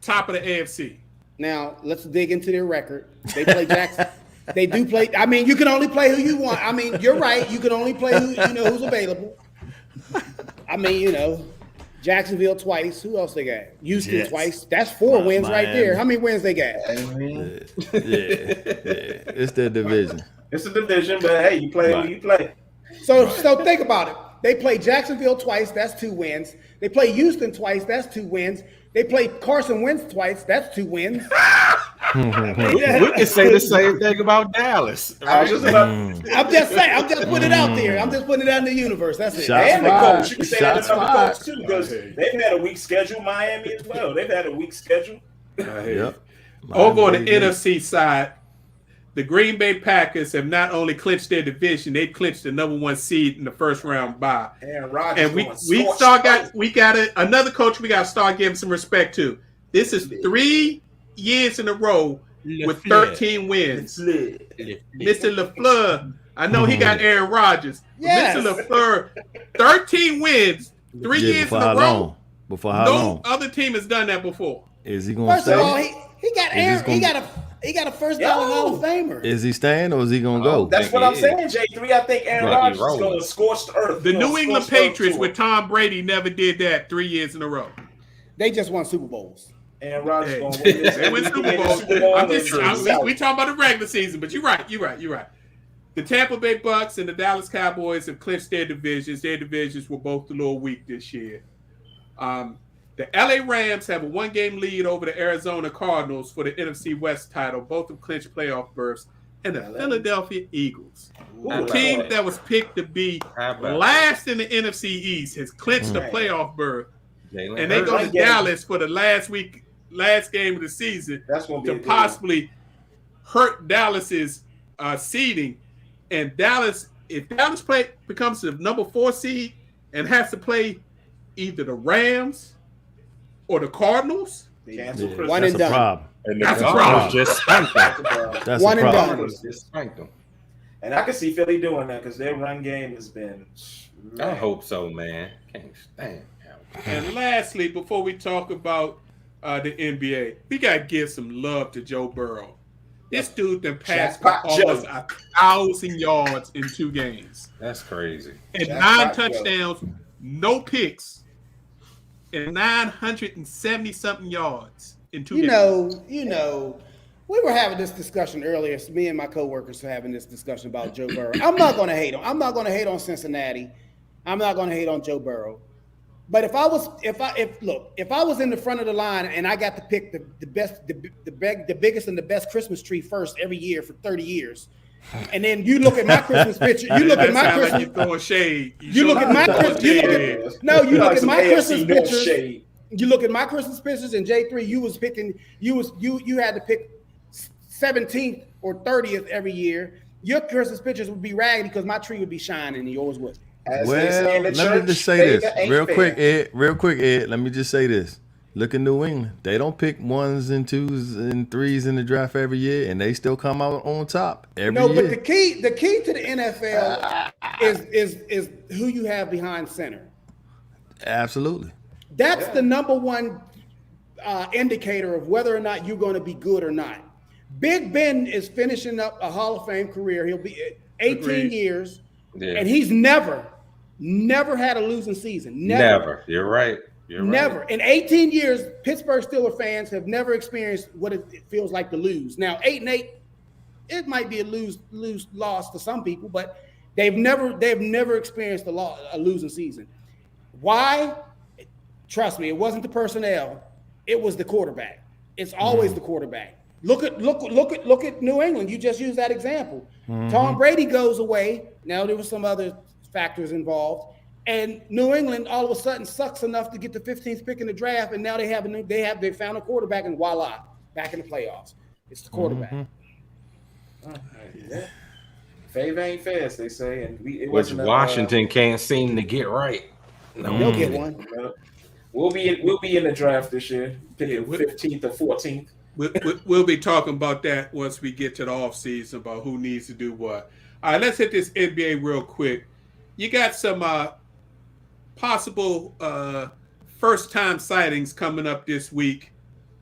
top of the AFC. Now let's dig into their record. They play Jackson. They do play. I mean, you can only play who you want. I mean, you're right. You can only play who's available. I mean, Jacksonville twice. Who else they got? Houston twice. That's 4 wins right there. How many wins they got? It's their division. It's a division, but hey, you play who you play. So think about it. They play Jacksonville twice. That's 2 wins. They play Houston twice. That's 2 wins. They play Carson Wentz twice. That's 2 wins. We can say the same thing about Dallas. Right? I'm just saying. I'm just putting it out there. I'm just putting it out in the universe. That's it. And the coach. You can say that about the coach too, because they've had a weak schedule. Miami as well. They've had a weak schedule. Yep. Over on the NFC side, the Green Bay Packers have not only clinched their division, they've clinched the number 1 seed in the first round bye. Aaron Rodgers. And we got another coach we got to start giving some respect to. This is 3 years in a row with 13 wins. Mr. LaFleur, I know he got Aaron Rodgers. Yes. Mr. LaFleur, 13 wins, 3 years in a row. Before how long? No other team has done that before. Is he going to stay? First of all, he got Aaron. He got a first ballot Hall of Famer. Is he staying or is he going to go? That's what I'm saying, J3. I think Aaron Rodgers is going to scorch the earth. The New England Patriots with Tom Brady never did that 3 years in a row. They just won Super Bowls. Aaron Rodgers going to win this. They win Super Bowl. We talking about the regular season, but you're right. The Tampa Bay Bucks and the Dallas Cowboys have clinched their divisions. Their divisions were both a little weak this year. The LA Rams have a 1-game lead over the Arizona Cardinals for the NFC West title. Both have clinched playoff berths. And the Philadelphia Eagles, a team that was picked to be last in the NFC East, has clinched the playoff berth. And they go to Dallas for the last game of the season to possibly hurt Dallas's seeding. And if Dallas becomes the number 4 seed and has to play either the Rams or the Cardinals, one and done. That's a problem. Just spanked them. That's one and done. Just spanked them. And I can see Philly doing that because their run game has been. I hope so, man. Can't stand. And lastly, before we talk about the NBA, we got to give some love to Joe Burrow. This dude then passed for almost 1,000 yards in 2 games. That's crazy. And 9 touchdowns, no picks, and 970-something yards in 2 games. We were having this discussion earlier. Me and my coworkers were having this discussion about Joe Burrow. I'm not going to hate him. I'm not going to hate on Cincinnati. I'm not going to hate on Joe Burrow. But if I was in the front of the line and I got to pick the biggest and the best Christmas tree first every year for 30 years, and then you look at my Christmas picture, you look at my Christmas, like you're throwing shade. You look at my Christmas pictures. You look at my Christmas pictures, and J3, you had to pick 17th or 30th every year. Your Christmas pictures would be raggedy because my tree would be shining and yours wouldn't. Let me just say this real quick, Ed. Let me just say this. Look at New England. They don't pick 1s and 2s and 3s in the draft every year, and they still come out on top every year. But the key to the NFL is who you have behind center. Absolutely. That's the number 1 indicator of whether or not you're going to be good or not. Big Ben is finishing up a Hall of Fame career. He'll be 18 years, and he's never had a losing season. Never. You're right. Never. In 18 years, Pittsburgh Steelers fans have never experienced what it feels like to lose. Now, 8-8, it might be a loss to some people, but they've never experienced a losing season. Why? Trust me, it wasn't the personnel. it was the quarterback. It's always the quarterback. Look at New England. You just used that example. Tom Brady goes away. Now there were some other factors involved, and New England all of a sudden sucks enough to get the 15th pick in the draft, and now they found a quarterback, and voila, back in the playoffs. It's the quarterback. Yeah. Fave ain't fast, they say, and which Washington can't seem to get right. No, they'll get one. We'll be in the draft this year, picking 15th or 14th. We'll be talking about that once we get to the offseason about who needs to do what. All right, let's hit this NBA real quick. You got some possible first-time sightings coming up this week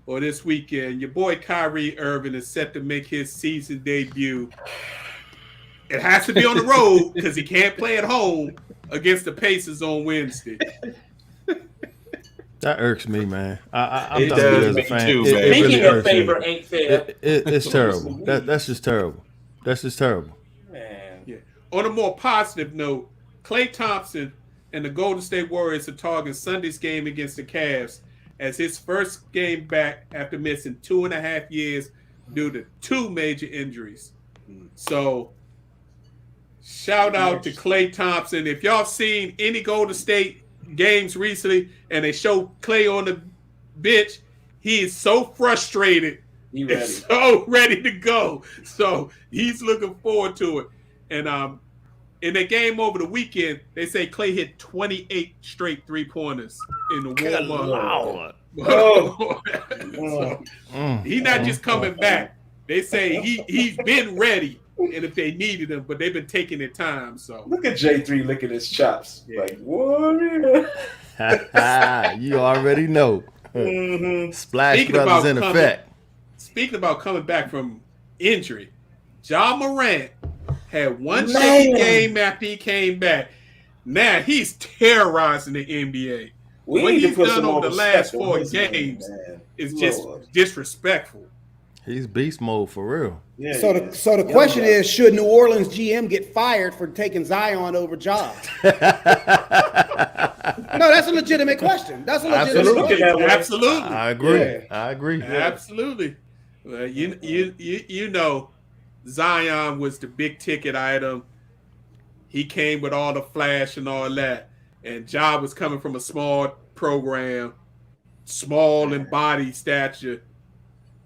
or this weekend. Your boy Kyrie Irving is set to make his season debut. It has to be on the road because he can't play at home against the Pacers on Wednesday. That irks me, man. I'm It telling you does as a me fan. too, It man. really Speaking of irks me. favor ain't fair. It's terrible. That's just terrible. That's just terrible. Man. Yeah. On a more positive note, Klay Thompson and the Golden State Warriors are targeting Sunday's game against the Cavs as his first game back after missing 2.5 years due to 2 major injuries. So, shout out to Klay Thompson. If y'all seen any Golden State games recently and they show Klay on the bench, he is so frustrated. He ready. And so ready to go. So he's looking forward to it. And in the game over the weekend, they say Klay hit 28 straight 3-pointers in the warm-up. So, he's not just coming back. They say he's been ready, and if they needed him, but they've been taking their time. So Look at J3 licking his chops. Yeah. Like, Warrior. You already know. Splash Speaking Brothers about in coming- effect. Speaking about coming back from injury, Ja Morant had one shaky game after he came back. Now he's terrorizing the NBA. We What need to he's put done some over more the last respect on 4 his name, games man. is just Lord. disrespectful. He's beast mode for real. Yeah, So the question is, should New Orleans GM get fired for taking Zion over Ja? No, that's a legitimate question. That's a legitimate Absolutely. question. Absolutely. I agree. Yeah. I agree. Absolutely. Well, you know, Zion was the big ticket item. He came with all the flash and all that. And Ja was coming from a small program, small in body stature,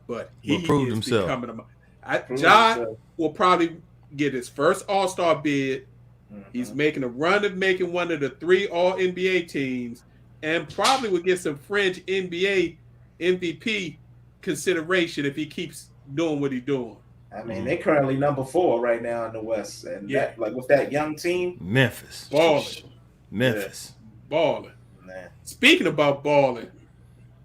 but he proved is himself. becoming a. Proved Ja himself. will probably get his first All-Star bid. Mhm. He's making a run of making one of the 3 All-NBA teams, and probably will get some fringe NBA MVP consideration if he keeps doing what he's doing. I mean, they're currently number 4 right now in the West, and Yeah. that, like with that young team, Memphis. Balling. Balling. man. Speaking about balling,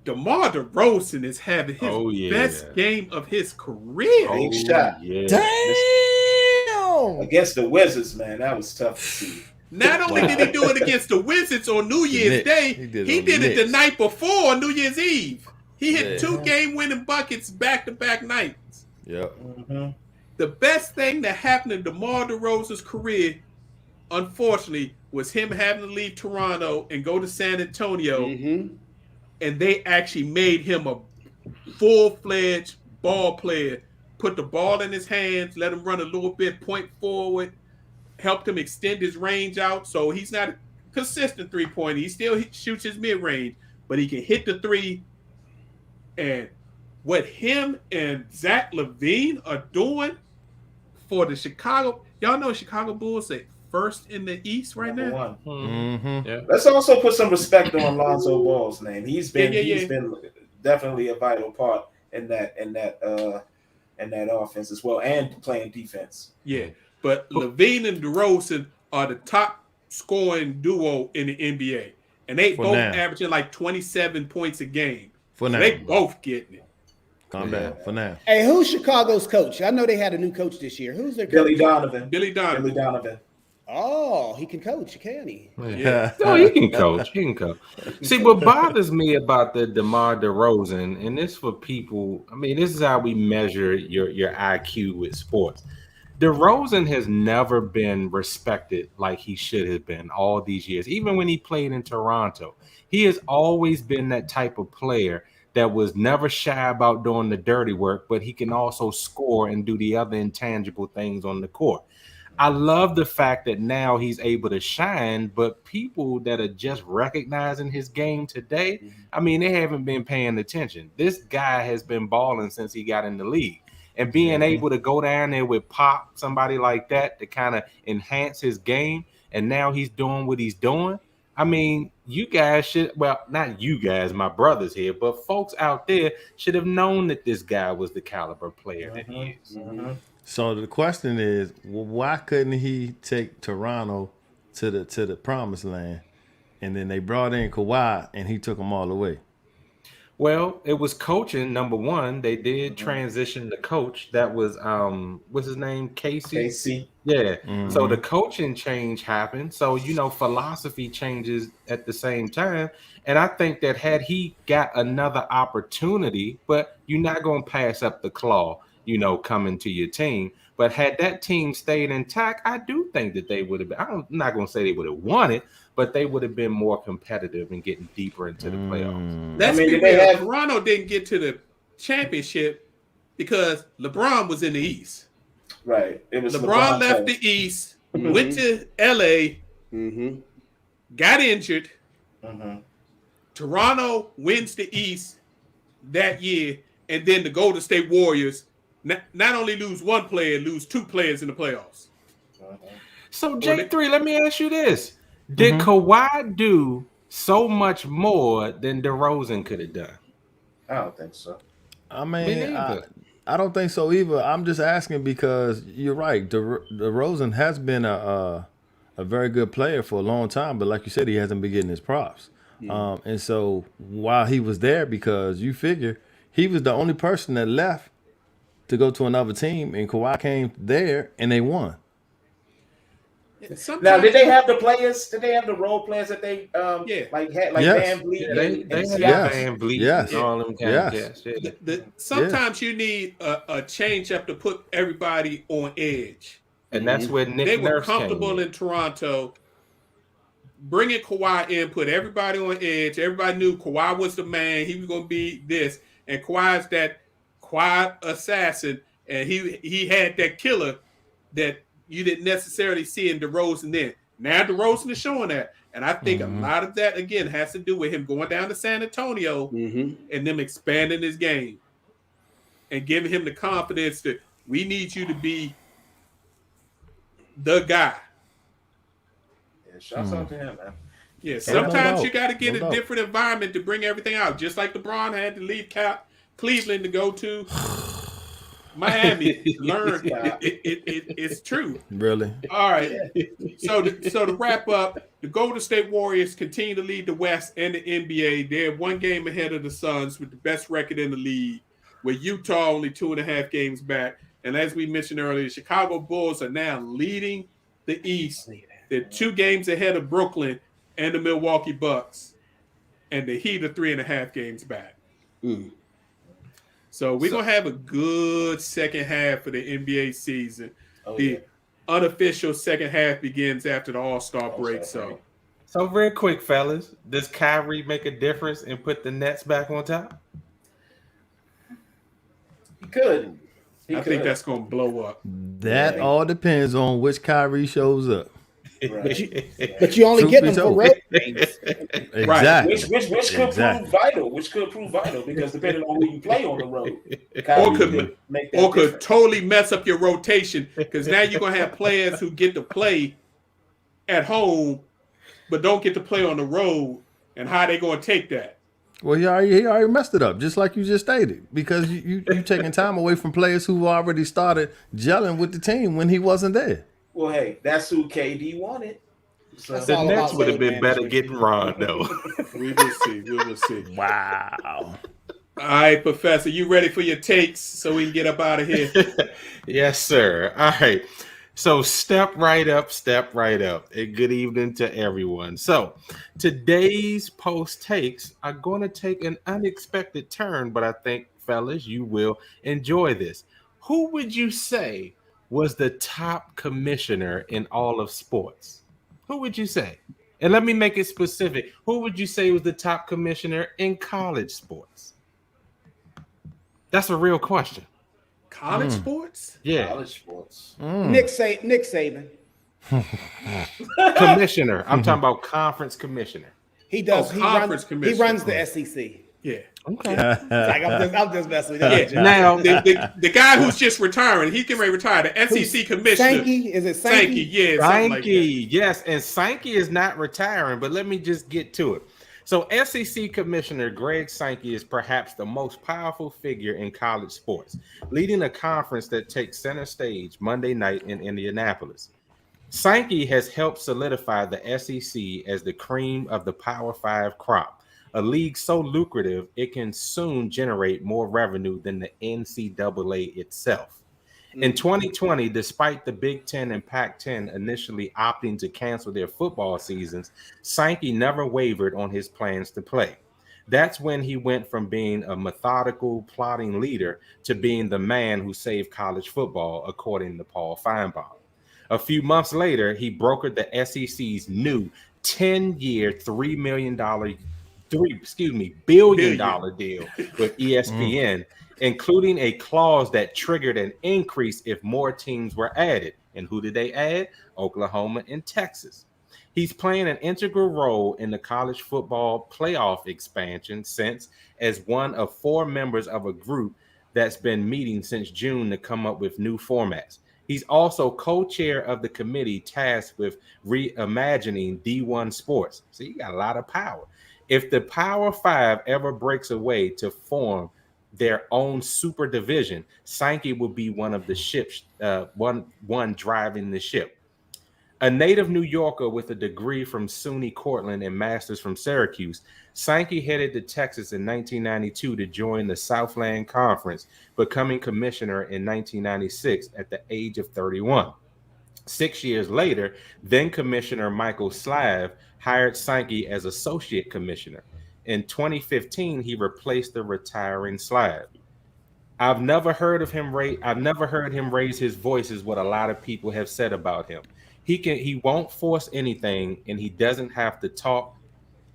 DeMar DeRozan is having his Oh, yeah. best game of his career. Big shot. Yeah. Damn. Against the Wizards, man, that was tough to see. Not only did he do it against the Wizards on New Year's Knicks. Day, He did he on did the it the Knicks. night before on New Year's Eve. He hit Yeah. 2 game-winning buckets back-to-back nights. Yep. Mhm. The best thing that happened in DeMar DeRozan's career, unfortunately, was him having to leave Toronto and go to San Antonio, and they actually made him a full-fledged ball player. Put the ball in his hands, let him run a little bit, point forward, helped him extend his range out. So he's not a consistent three-pointer. He still shoots his mid-range, but he can hit the 3. And what him and Zach LaVine are doing for the Chicago, y'all know Chicago Bulls are first in the East right Number now. 1. Mm-hmm. Yeah. Let's also put some respect on Lonzo Ball's name. He's been Yeah. been definitely a vital part in that offense as well, and playing defense. Yeah, but LaVine and DeRozan are the top scoring duo in the NBA, and they For both now. averaging like 27 points a game. For So now. they both getting it. Calm down. For now. Hey, who's Chicago's coach? I know they had a new coach this year. Who's their coach? Billy Donovan. Billy Donovan. Oh, he can coach, can he? Yeah. Oh, he can coach. He can coach. See, what bothers me about the DeMar DeRozan, and this for people, I mean, this is how we measure your IQ with sports. DeRozan has never been respected like he should have been all these years. Even when he played in Toronto, he has always been that type of player that was never shy about doing the dirty work, but he can also score and do the other intangible things on the court. I love the fact that now he's able to shine, but people that are just recognizing his game today, I mean, they haven't been paying attention. This guy has been balling since he got in the league. And being able to go down there with Pop, somebody like that, to kind of enhance his game, and now he's doing what he's doing. I mean, you guys should, well, not you guys, my brothers here, but folks out there should have known that this guy was the caliber player that he is. So the question is, why couldn't he take Toronto to the promised land, and then they brought in Kawhi and he took them all the way? Well, it was coaching, number one. They did transition the coach. That was what's his name? Casey. Yeah. So the coaching change happened. So, you know, philosophy changes at the same time. And I think that had he got another opportunity, but you're not going to pass up the claw, you know, coming to your team. But had that team stayed intact, I do think that they would have been, I'm not going to say they would have won it, but they would have been more competitive and getting deeper into the playoffs. Let's be real. Toronto didn't get to the championship because LeBron was in the East. Right. It was LeBron left the East, went to LA, got injured. Toronto wins the East that year, and then the Golden State Warriors not only lose one player, lose two players in the playoffs. So, J3, let me ask you this. Did Kawhi do so much more than DeRozan could have done? I don't think so. I mean, I don't think so either. I'm just asking because you're right. DeRozan has been a very good player for a long time, but like you said, he hasn't been getting his props. And so while he was there, because you figure he was the only person that left to go to another team, and Kawhi came there and they won. Now, did they have the players? Did they have the role players that they had Van Vliet? They had Van Vliet and all them guys. Sometimes you need a change up to put everybody on edge. And that's where Nick they were Nurse comfortable in Toronto. Bringing Kawhi in, put everybody on edge. Everybody knew Kawhi was the man. He was going to be this. And Kawhi's that quiet assassin. And he had that killer that you didn't necessarily see in DeRozan then. Now DeRozan is showing that. And I think a lot of that, again, has to do with him going down to San Antonio and them expanding his game and giving him the confidence that we need you to be the guy. Yeah, shouts out to him, man. Yeah, sometimes you got to get a different environment to bring everything out. Just like LeBron had to leave Cleveland to go to Miami to learn. It's true. Really? All right. So to wrap up, the Golden State Warriors continue to lead the West and the NBA. They're one game ahead of the Suns with the best record in the league, with Utah only 2.5 games back. And as we mentioned earlier, the Chicago Bulls are now leading the East. They're 2 games ahead of Brooklyn and the Milwaukee Bucks. And the Heat are 3.5 games back. So we're going to have a good second half for the NBA season. Unofficial second half begins after the All-Star break. So real quick, fellas, does Kyrie make a difference and put the Nets back on top? He could. I think that's going to blow up. That all depends on which Kyrie shows up. Right. But you only get them for road games. Exactly. Which could prove vital. Which could prove vital because depending on who you play on the road, could totally mess up your rotation because now you're gonna have players who get to play at home but don't get to play on the road, and how they gonna take that? Well, he already messed it up, just like you just stated, because you taking time away from players who already started gelling with the team when he wasn't there. Well, hey, that's who KD wanted. So the Nets would have been better getting Rondo. We will see. Wow. All right, Professor, you ready for your takes so we can get up out of here? Yes, sir. All right. So step right up. And good evening to everyone. So today's post takes are going to take an unexpected turn, but I think, fellas, you will enjoy this. Who would you say was the top commissioner in all of sports? Who would you say? And let me make it specific. Who would you say was the top commissioner in college sports? That's a real question. College sports? Yeah. College sports. Nick Saban. Commissioner. I'm talking about conference commissioner. He does. Oh, he conference runs. commissioner. He runs the SEC. Yeah. Okay. Like, I'm just messing with Yeah. that. Now, The guy who's just retiring, he can retire. The SEC commissioner. Sankey? Is it Sankey? Yeah. Something like that. Sankey, yes, and Sankey is not retiring, but let me just get to it. So, SEC Commissioner Greg Sankey is perhaps the most powerful figure in college sports, leading a conference that takes center stage Monday night in Indianapolis. Sankey has helped solidify the SEC as the cream of the Power 5 crop, a league so lucrative it can soon generate more revenue than the NCAA itself. In 2020, despite the Big Ten and Pac-10 initially opting to cancel their football seasons, Sankey never wavered on his plans to play. That's when he went from being a methodical, plotting leader to being the man who saved college football, according to Paul Feinbaum. A few months later, he brokered the SEC's new 10-year, $3 billion deal with ESPN, including a clause that triggered an increase if more teams were added. And who did they add? Oklahoma and Texas. He's playing an integral role in the college football playoff expansion since, as one of 4 members of a group that's been meeting since June to come up with new formats. He's also co-chair of the committee tasked with reimagining D1 sports. So you got a lot of power. If the Power 5 ever breaks away to form their own super division, Sankey will be one of the ships, one driving the ship. A native New Yorker with a degree from SUNY Cortland and master's from Syracuse, Sankey headed to Texas in 1992 to join the Southland Conference, becoming commissioner in 1996 at the age of 31. 6 years later, then Commissioner Michael Slav hired Sankey as associate commissioner. In 2015, he replaced the retiring Slav. I've never heard him raise his voice, is what a lot of people have said about him. He won't force anything, and he doesn't have to talk.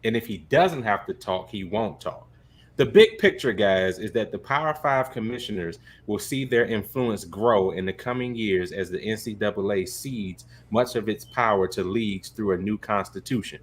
And if he doesn't have to talk, he won't talk. The big picture, guys, is that the Power 5 commissioners will see their influence grow in the coming years as the NCAA cedes much of its power to leagues through a new constitution.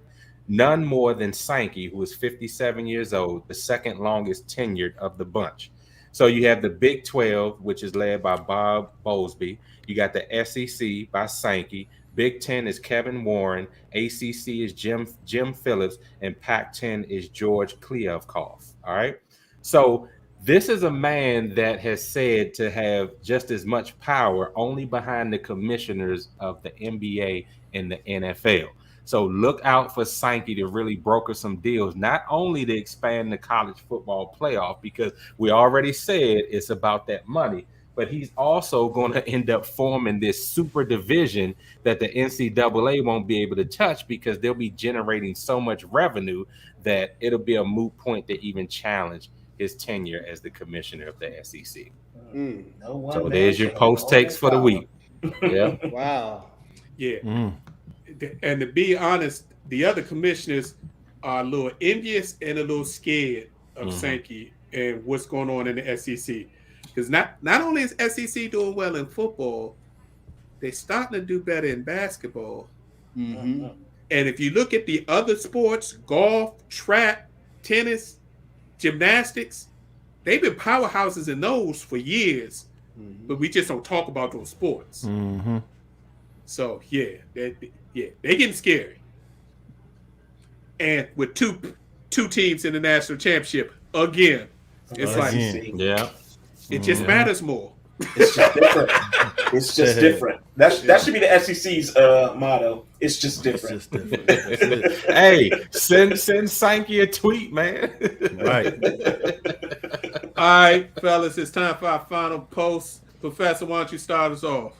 None more than Sankey, who is 57 years old, the second longest tenured of the bunch. So you have the Big 12, which is led by Bob Bowlesby. You got the SEC by Sankey. Big 10 is Kevin Warren. ACC is Jim Phillips. And Pac-10 is George Kliavkoff. All right. So this is a man that has said to have just as much power only behind the commissioners of the NBA and the NFL. So look out for Sankey to really broker some deals, not only to expand the college football playoff, because we already said it's about that money, but he's also going to end up forming this super division that the NCAA won't be able to touch because they'll be generating so much revenue that it'll be a moot point to even challenge his tenure as the commissioner of the SEC. So there's your post takes for the week. Yeah. Wow. Yeah. And to be honest, the other commissioners are a little envious and a little scared of Sankey and what's going on in the SEC. Because not only is SEC doing well in football, they're starting to do better in basketball. Mm-hmm. And if you look at the other sports, golf, track, tennis, gymnastics, they've been powerhouses in those for years. But we just don't talk about those sports. So, yeah, they're getting scary. And with two teams in the national championship again, it's like it just matters more. It's just different. It's just different. That should be the SEC's motto. It's just different. Hey, send Sankey a tweet, man. Right. All right, fellas, it's time for our final post. Professor, why don't you start us off?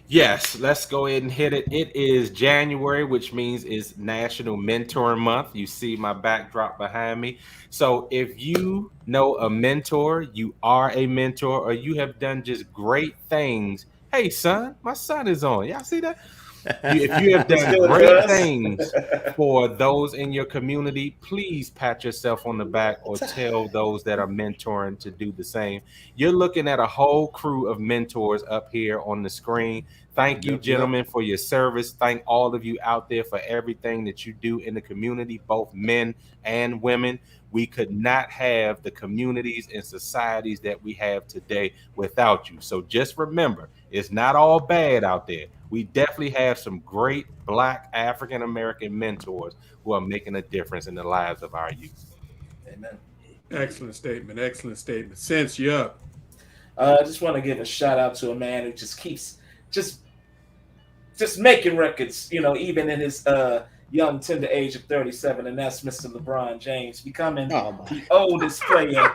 Yes, let's go ahead and hit it. It is January, which means it's National Mentoring Month. You see my backdrop behind me. So if you know a mentor, you are a mentor, or you have done just great things. Hey, son, my son is on. Y'all see that? If you have done great things for those in your community, please pat yourself on the back or tell those that are mentoring to do the same. You're looking at a whole crew of mentors up here on the screen. Thank you, gentlemen, for your service. Thank all of you out there for everything that you do in the community, both men and women. We could not have the communities and societies that we have today without you. So just remember, it's not all bad out there. We definitely have some great Black African-American mentors who are making a difference in the lives of our youth. Amen. Excellent statement. Excellent statement. Sense, you up. I just want to give a shout out to a man who just keeps just making records, even in his young, tender age of 37, and that's Mr. LeBron James, becoming the oldest player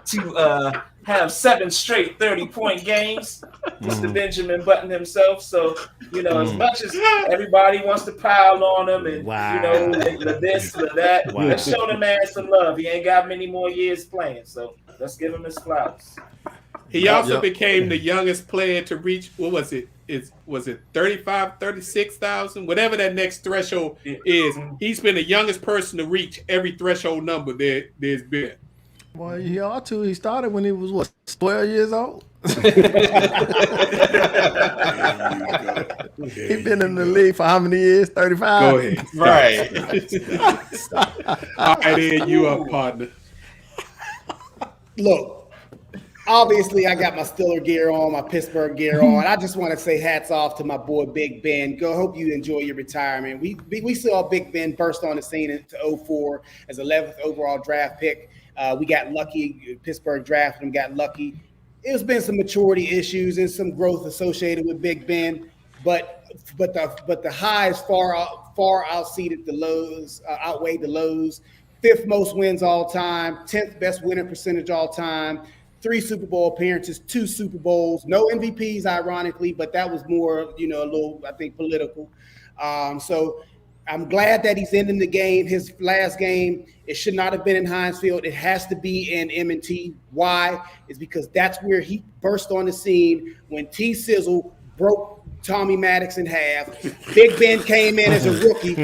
to have 7 straight 30-point games. Mr. Benjamin Button himself. So, as much as everybody wants to pile on him and, this, that, let's show the man some love. He ain't got many more years playing, so let's give him his flowers. He also became the youngest player to reach, what was it? Was it 35, 36,000? Whatever that next threshold is. He's been the youngest person to reach every threshold number there's been. Well, he ought to. He started when he was, 12 years old? He's been in the league for how many years? 35? Go ahead. Right. All right, then you up, partner. Look. Obviously, I got my Steeler gear on, my Pittsburgh gear on. I just want to say hats off to my boy Big Ben. Hope you enjoy your retirement. We saw Big Ben burst on the scene in 2004 as 11th overall draft pick. We got lucky. Pittsburgh drafted him, got lucky. There's been some maturity issues and some growth associated with Big Ben, but the highs far outseeded the lows, outweighed the lows. 5th most wins all time, 10th best winning percentage all time. 3 Super Bowl appearances, 2 Super Bowls, no MVPs, ironically, but that was more, a little, I think, political. So I'm glad that he's ending the game. His last game, it should not have been in Heinz Field. It has to be in M&T. Why? It's because that's where he burst on the scene when T-Sizzle broke Tommy Maddox in half. Big Ben came in as a rookie.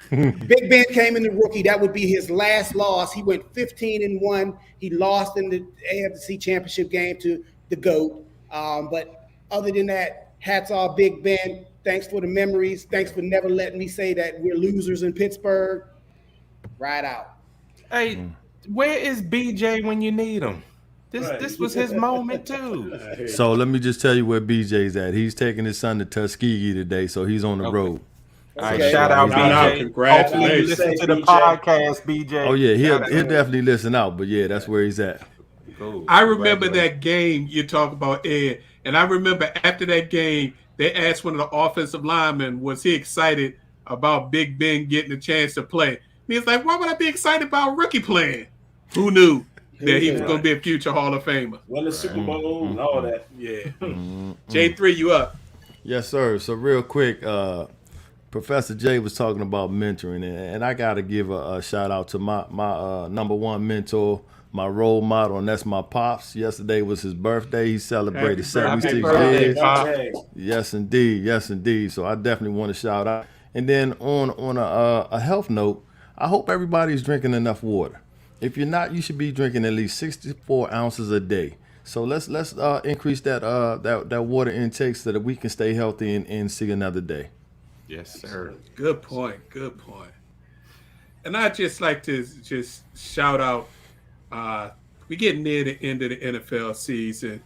Big Ben came in the rookie. That would be his last loss. He went 15-1. He lost in the AFC Championship game to the GOAT. But other than that, hats off, Big Ben. Thanks for the memories. Thanks for never letting me say that we're losers in Pittsburgh. Ride out. Hey, where is BJ when you need him? This was his moment too. So let me just tell you where BJ's at. He's taking his son to Tuskegee today, so he's on the road. All right, shout out BJ. Congratulations. Hopefully you listen to the podcast, BJ. Oh yeah, he'll definitely listen out. But yeah, that's where he's at. Cool. I remember that game you talk about, Ed, and I remember after that game, they asked one of the offensive linemen, was he excited about Big Ben getting a chance to play? And he was like, why would I be excited about a rookie playing? Who knew that he was going to be a future Hall of Famer? Won the Super Bowl and all that. Yeah. J3, you up? Yes, sir. So real quick, Professor J was talking about mentoring, and I got to give a shout out to my number one mentor, my role model, and that's my pops. Yesterday was his birthday. He celebrated 76 years. Yes, indeed. Yes, indeed. So I definitely want to shout out. And then on a health note, I hope everybody's drinking enough water. If you're not, you should be drinking at least 64 ounces a day. So let's increase that water intake so that we can stay healthy and see another day. Yes, sir. Good point. Good point. And I'd just like to just shout out, we're getting near the end of the NFL season.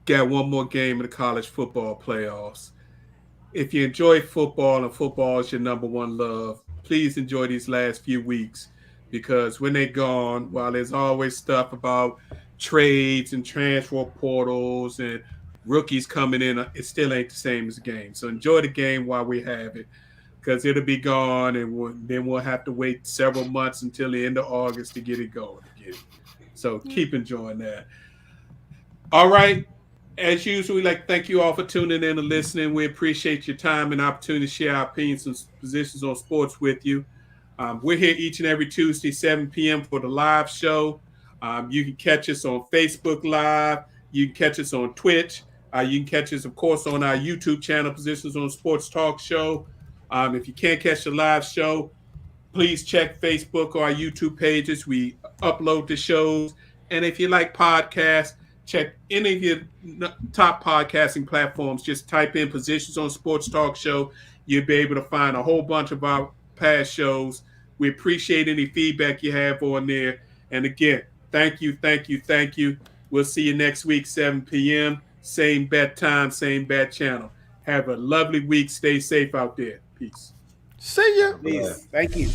Got one more game in the college football playoffs. If you enjoy football and football is your number one love, please enjoy these last few weeks, because when they're gone, while there's always stuff about trades and transfer portals and rookies coming in, it still ain't the same as the game. So enjoy the game while we have it, because it'll be gone, and then we'll have to wait several months until the end of August to get it going again. So keep enjoying that. All right. As usual, we'd like to thank you all for tuning in and listening. We appreciate your time and opportunity to share our opinions and positions on sports with you. We're here each and every Tuesday, 7 p.m. for the live show. You can catch us on Facebook Live. You can catch us on Twitch. You can catch us, of course, on our YouTube channel, Positions on Sports Talk Show. If you can't catch the live show, please check Facebook or our YouTube pages. We upload the shows. And if you like podcasts, check any of your top podcasting platforms. Just type in Positions on Sports Talk Show. You'll be able to find a whole bunch of our past shows. We appreciate any feedback you have on there. And again, thank you. We'll see you next week, 7 p.m. Same bat time, same bat channel. Have a lovely week. Stay safe out there. Peace. See ya. Please. Thank you.